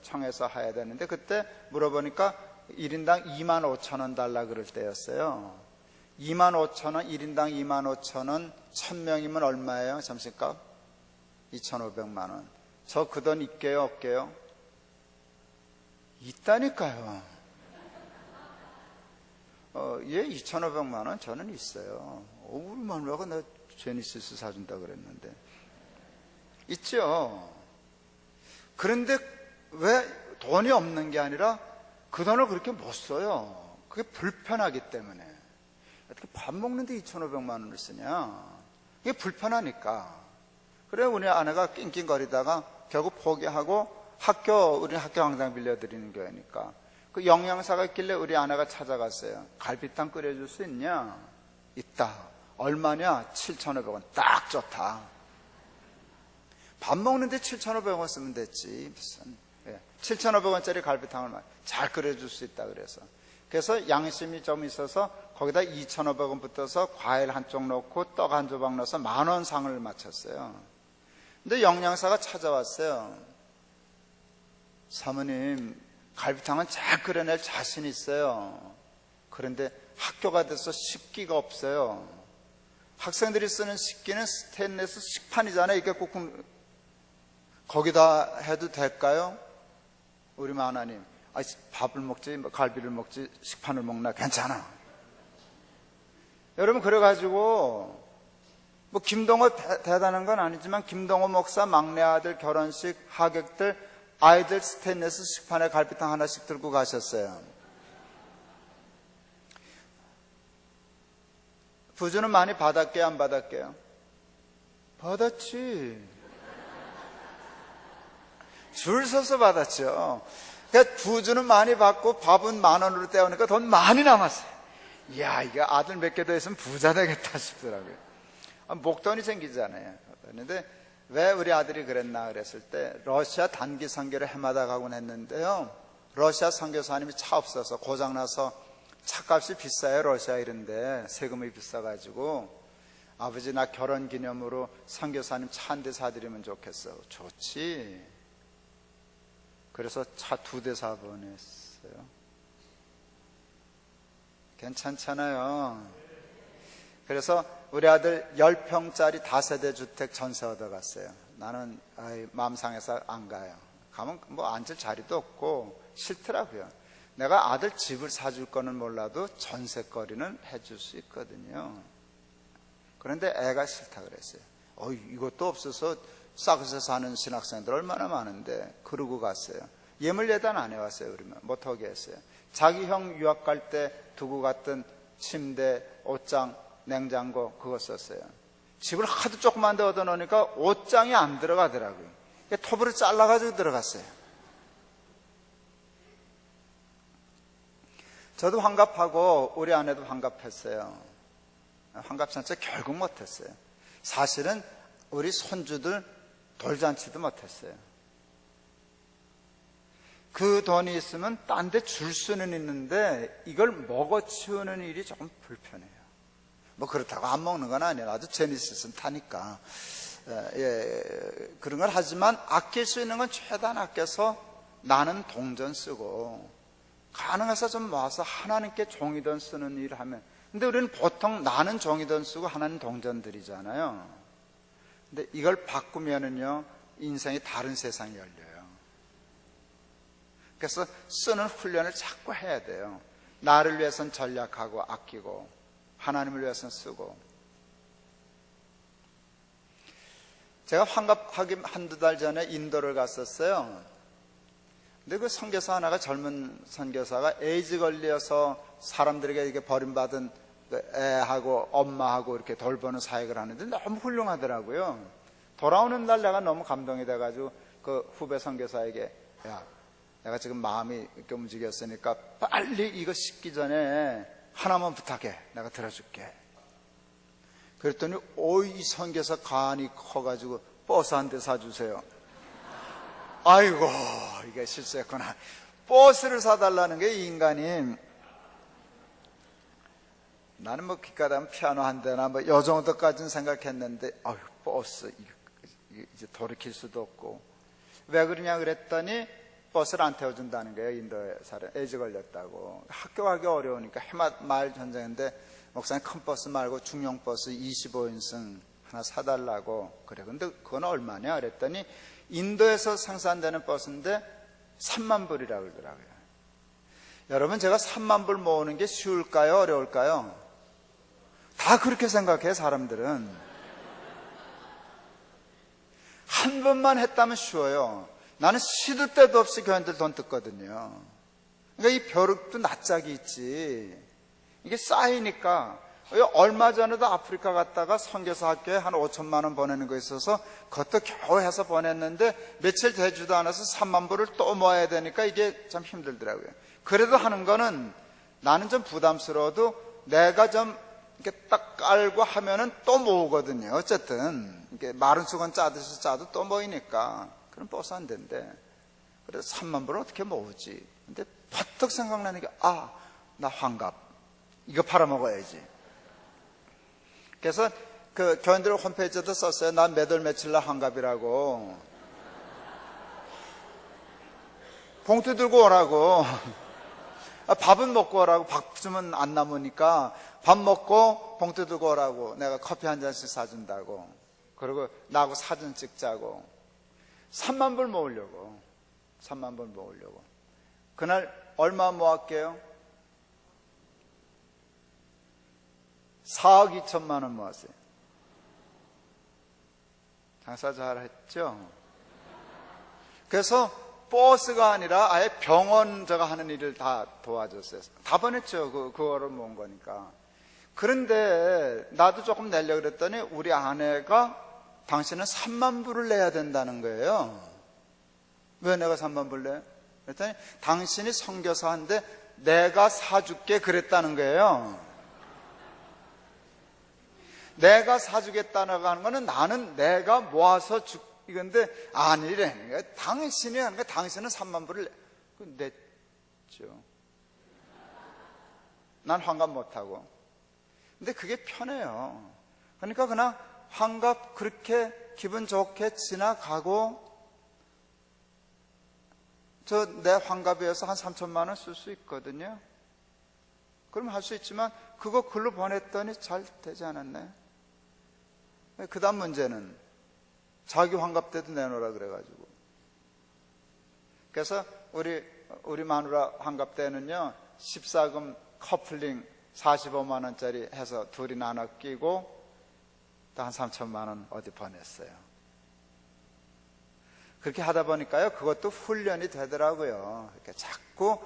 청해서 해야 되는데, 그때 물어보니까 1인당 25,000원 달라 그럴 때였어요. 25,000원, 1인당 25,000원, 1000명이면 얼마예요? 점심값? 2,500만 원. 저 그 돈 있게요, 없게요? 있다니까요. 예, 2,500만 원 저는 있어요. 우리 마누라가 나 제니시스 사준다 그랬는데. 있죠. 그런데 왜 돈이 없는 게 아니라 그 돈을 그렇게 못 써요. 그게 불편하기 때문에. 어떻게 밥 먹는데 2,500만 원을 쓰냐. 이게 불편하니까. 그래 우리 아내가 낑낑거리다가 결국 포기하고 우리 학교 항상 빌려드리는 교회니까 그 영양사가 있길래 우리 아내가 찾아갔어요. 갈비탕 끓여줄 수 있냐? 있다. 얼마냐? 7,500원. 딱 좋다. 밥 먹는데 7,500원 쓰면 됐지. 무슨 7,500원짜리 갈비탕을 잘 끓여줄 수 있다 그래서 양심이 좀 있어서 거기다 2,500원 붙어서 과일 한쪽 넣고 떡 한 조각 넣어서 10,000원 상을 맞췄어요. 근데 영양사가 찾아왔어요. 사모님, 갈비탕은 잘 끓여낼 자신 있어요. 그런데 학교가 돼서 식기가 없어요. 학생들이 쓰는 식기는 스테인리스 식판이잖아요. 이게 꼭 거기다 해도 될까요? 우리 마나님, 밥을 먹지 갈비를 먹지 식판을 먹나? 괜찮아. 여러분, 그래가지고 뭐 김동호 대단한 건 아니지만 김동호 목사 막내 아들 결혼식 하객들 아이들 스테인리스 식판에 갈비탕 하나씩 들고 가셨어요. 부주는 많이 받았게요, 안 받았게요? 받았지. 줄 서서 받았죠. 그러니까 부주는 많이 받고 밥은 10,000원으로 떼어오니까 돈 많이 남았어요. 이야, 이게 아들 몇 개 더 있으면 부자 되겠다 싶더라고요. 목돈이 생기잖아요. 그런데 왜 우리 아들이 그랬나 그랬을 때 러시아 단기 선교를 해마다 가곤 했는데요. 러시아 선교사님이 차 없어서 고장나서 차값이 비싸요. 러시아 이런데 세금이 비싸가지고 아버지 나 결혼기념으로 선교사님 차 한 대 사드리면 좋겠어. 좋지. 그래서 차 2대 사보냈어요. 괜찮잖아요. 그래서 우리 아들 10평짜리 다세대 주택 전세 얻어갔어요. 나는 마음 상해서 안 가요. 가면 뭐 앉을 자리도 없고 싫더라고요. 내가 아들 집을 사줄 거는 몰라도 전세거리는 해줄 수 있거든요. 그런데 애가 싫다 그랬어요. 이것도 없어서 싸구려 사는 신학생들 얼마나 많은데. 그러고 갔어요. 예물 예단 안 해왔어요. 그러면 못하게 했어요. 자기 형 유학 갈 때 두고 갔던 침대, 옷장, 냉장고 그거 썼어요. 집을 하도 조그만 데 얻어놓으니까 옷장이 안 들어가더라고요. 톱으로 잘라가지고 들어갔어요. 저도 환갑하고 우리 아내도 환갑했어요. 환갑잔치 결국 못했어요. 사실은 우리 손주들 돌잔치도 못했어요. 그 돈이 있으면 딴 데 줄 수는 있는데 이걸 먹어치우는 일이 조금 불편해요. 뭐 그렇다고 안 먹는 건 아니에요. 아주 제니시스는 타니까. 그런 걸 하지만 아낄 수 있는 건 최대한 아껴서 나는 동전 쓰고 가능해서 좀 모아서 하나님께 종이돈 쓰는 일을 하면. 근데 우리는 보통 나는 종이돈 쓰고 하나는 동전 드리잖아요. 근데 이걸 바꾸면은요 인생이 다른 세상이 열려요. 그래서 쓰는 훈련을 자꾸 해야 돼요. 나를 위해서는 전략하고 아끼고 하나님을 위해서는 쓰고. 제가 환갑하기 한두 달 전에 인도를 갔었어요. 근데 그 선교사 하나가, 젊은 선교사가 에이즈 걸려서 사람들에게 이렇게 버림받은 애하고 엄마하고 이렇게 돌보는 사역을 하는데 너무 훌륭하더라고요. 돌아오는 날 내가 너무 감동이 돼가지고 그 후배 선교사에게, 야, 내가 지금 마음이 이렇게 움직였으니까 빨리 이거 식기 전에 하나만 부탁해. 내가 들어줄게. 그랬더니 이 선교사 간이 커가지고 버스 한 대 사주세요. 아이고, 이게 실수했구나. 버스를 사달라는 게 이 인간이. 나는 뭐 기껏하면 피아노 한 대나 뭐 요 정도까지는 생각했는데, 아유, 버스 이제 돌이킬 수도 없고. 왜 그러냐 그랬더니 버스를 안 태워준다는 거예요. 인도에 살아 에이즈 걸렸다고. 학교 가기 어려우니까 해마을 전쟁인데 목사님 큰 버스 말고 중형 버스 25인승 하나 사달라고. 그래. 근데 그건 얼마냐 그랬더니 인도에서 생산되는 버스인데 3만 불이라고 그러더라고요. 여러분, 제가 3만 불 모으는 게 쉬울까요? 어려울까요? 다 그렇게 생각해요, 사람들은. 한 번만 했다면 쉬워요. 나는 시도 때도 없이 교인들 돈 뜯거든요. 그러니까 이 벼룩도 낯짝이 있지. 이게 쌓이니까. 얼마 전에도 아프리카 갔다가 선교사 학교에 한 5천만 원 보내는 거 있어서 그것도 겨우 해서 보냈는데 며칠 되지도 않아서 3만 불을 또 모아야 되니까 이게 참 힘들더라고요. 그래도 하는 거는 나는 좀 부담스러워도 내가 좀 이렇게 딱 깔고 하면은 또 모으거든요. 어쨌든 이렇게 마른 수건 짜듯이 짜도 또 모이니까. 그럼 버스 안 된대. 그래서 3만 불을 어떻게 모으지? 근데 퍼뜩 생각나는 게, 나 환갑. 이거 팔아먹어야지. 그래서 그 교인들 홈페이지에도 썼어요. 난 몇 월 며칠 날 환갑이라고. 봉투 들고 오라고. 밥은 먹고 오라고. 밥 주면 안 남으니까 밥 먹고 봉투 들고 오라고. 내가 커피 한 잔씩 사준다고. 그리고 나하고 사진 찍자고. 3만 불 모으려고. 3만 불 모으려고. 그날 얼마 모았게요? 4억 2천만 원 모았어요. 장사 잘했죠? 그래서 버스가 아니라 아예 병원 제가 하는 일을 다 도와줬어요. 다 보냈죠. 그거를 모은 거니까. 그런데 나도 조금 내려고 그랬더니 우리 아내가 당신은 3만 불을 내야 된다는 거예요. 왜 내가 3만 불 내? 그랬더니 당신이 선교사인데 내가 사줄게 그랬다는 거예요. 내가 사주겠다고 하는 거는 나는 내가 모아서 이건데 아니라는 거야. 당신이 하는 거야. 당신은 3만 불을 냈죠. 난 환갑 못하고. 근데 그게 편해요. 그러니까 그냥 환갑 그렇게 기분 좋게 지나가고 내 환갑이어서 한 3천만 원 쓸 수 있거든요. 그럼 할 수 있지만 그거 글로 보냈더니 잘 되지 않았네. 그 다음 문제는 자기 환갑 때도 내놓으라 그래가지고. 그래서 우리 마누라 환갑 때는요 14금 커플링 45만 원짜리 해서 둘이 나눠 끼고 또 한 3천만 원 어디 보냈어요. 그렇게 하다 보니까요 그것도 훈련이 되더라고요. 이렇게 자꾸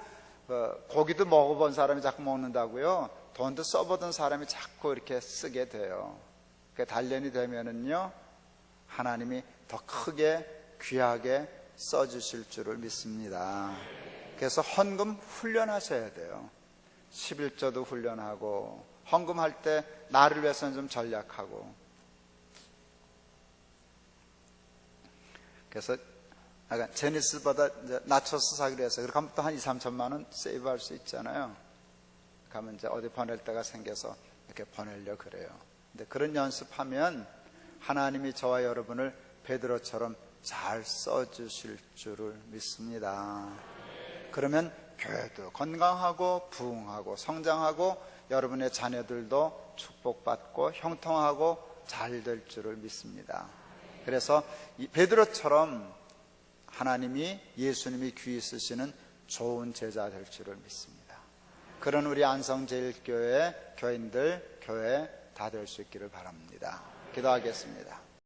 고기도 먹어본 사람이 자꾸 먹는다고요. 돈도 써보던 사람이 자꾸 이렇게 쓰게 돼요. 그 단련이 되면은요 하나님이 더 크게 귀하게 써주실 줄을 믿습니다. 그래서 헌금 훈련하셔야 돼요. 11조도 훈련하고 헌금할 때 나를 위해서는 좀 전략하고. 그래서 제니스보다 낮춰서 사기로 해서 그렇게 하면 또 한 2, 3천만 원 세이브할 수 있잖아요. 가면 이제 어디 보낼 때가 생겨서 이렇게 보내려고 그래요. 근데 그런 연습하면 하나님이 저와 여러분을 베드로처럼 잘 써주실 줄을 믿습니다. 그러면 교회도 건강하고 부흥하고 성장하고 여러분의 자녀들도 축복받고 형통하고 잘 될 줄을 믿습니다. 그래서 베드로처럼 하나님이 예수님이 귀히 쓰시는 좋은 제자 될 줄을 믿습니다. 그런 우리 안성제일교회 교인들, 교회 다 될 수 있기를 바랍니다. 기도하겠습니다.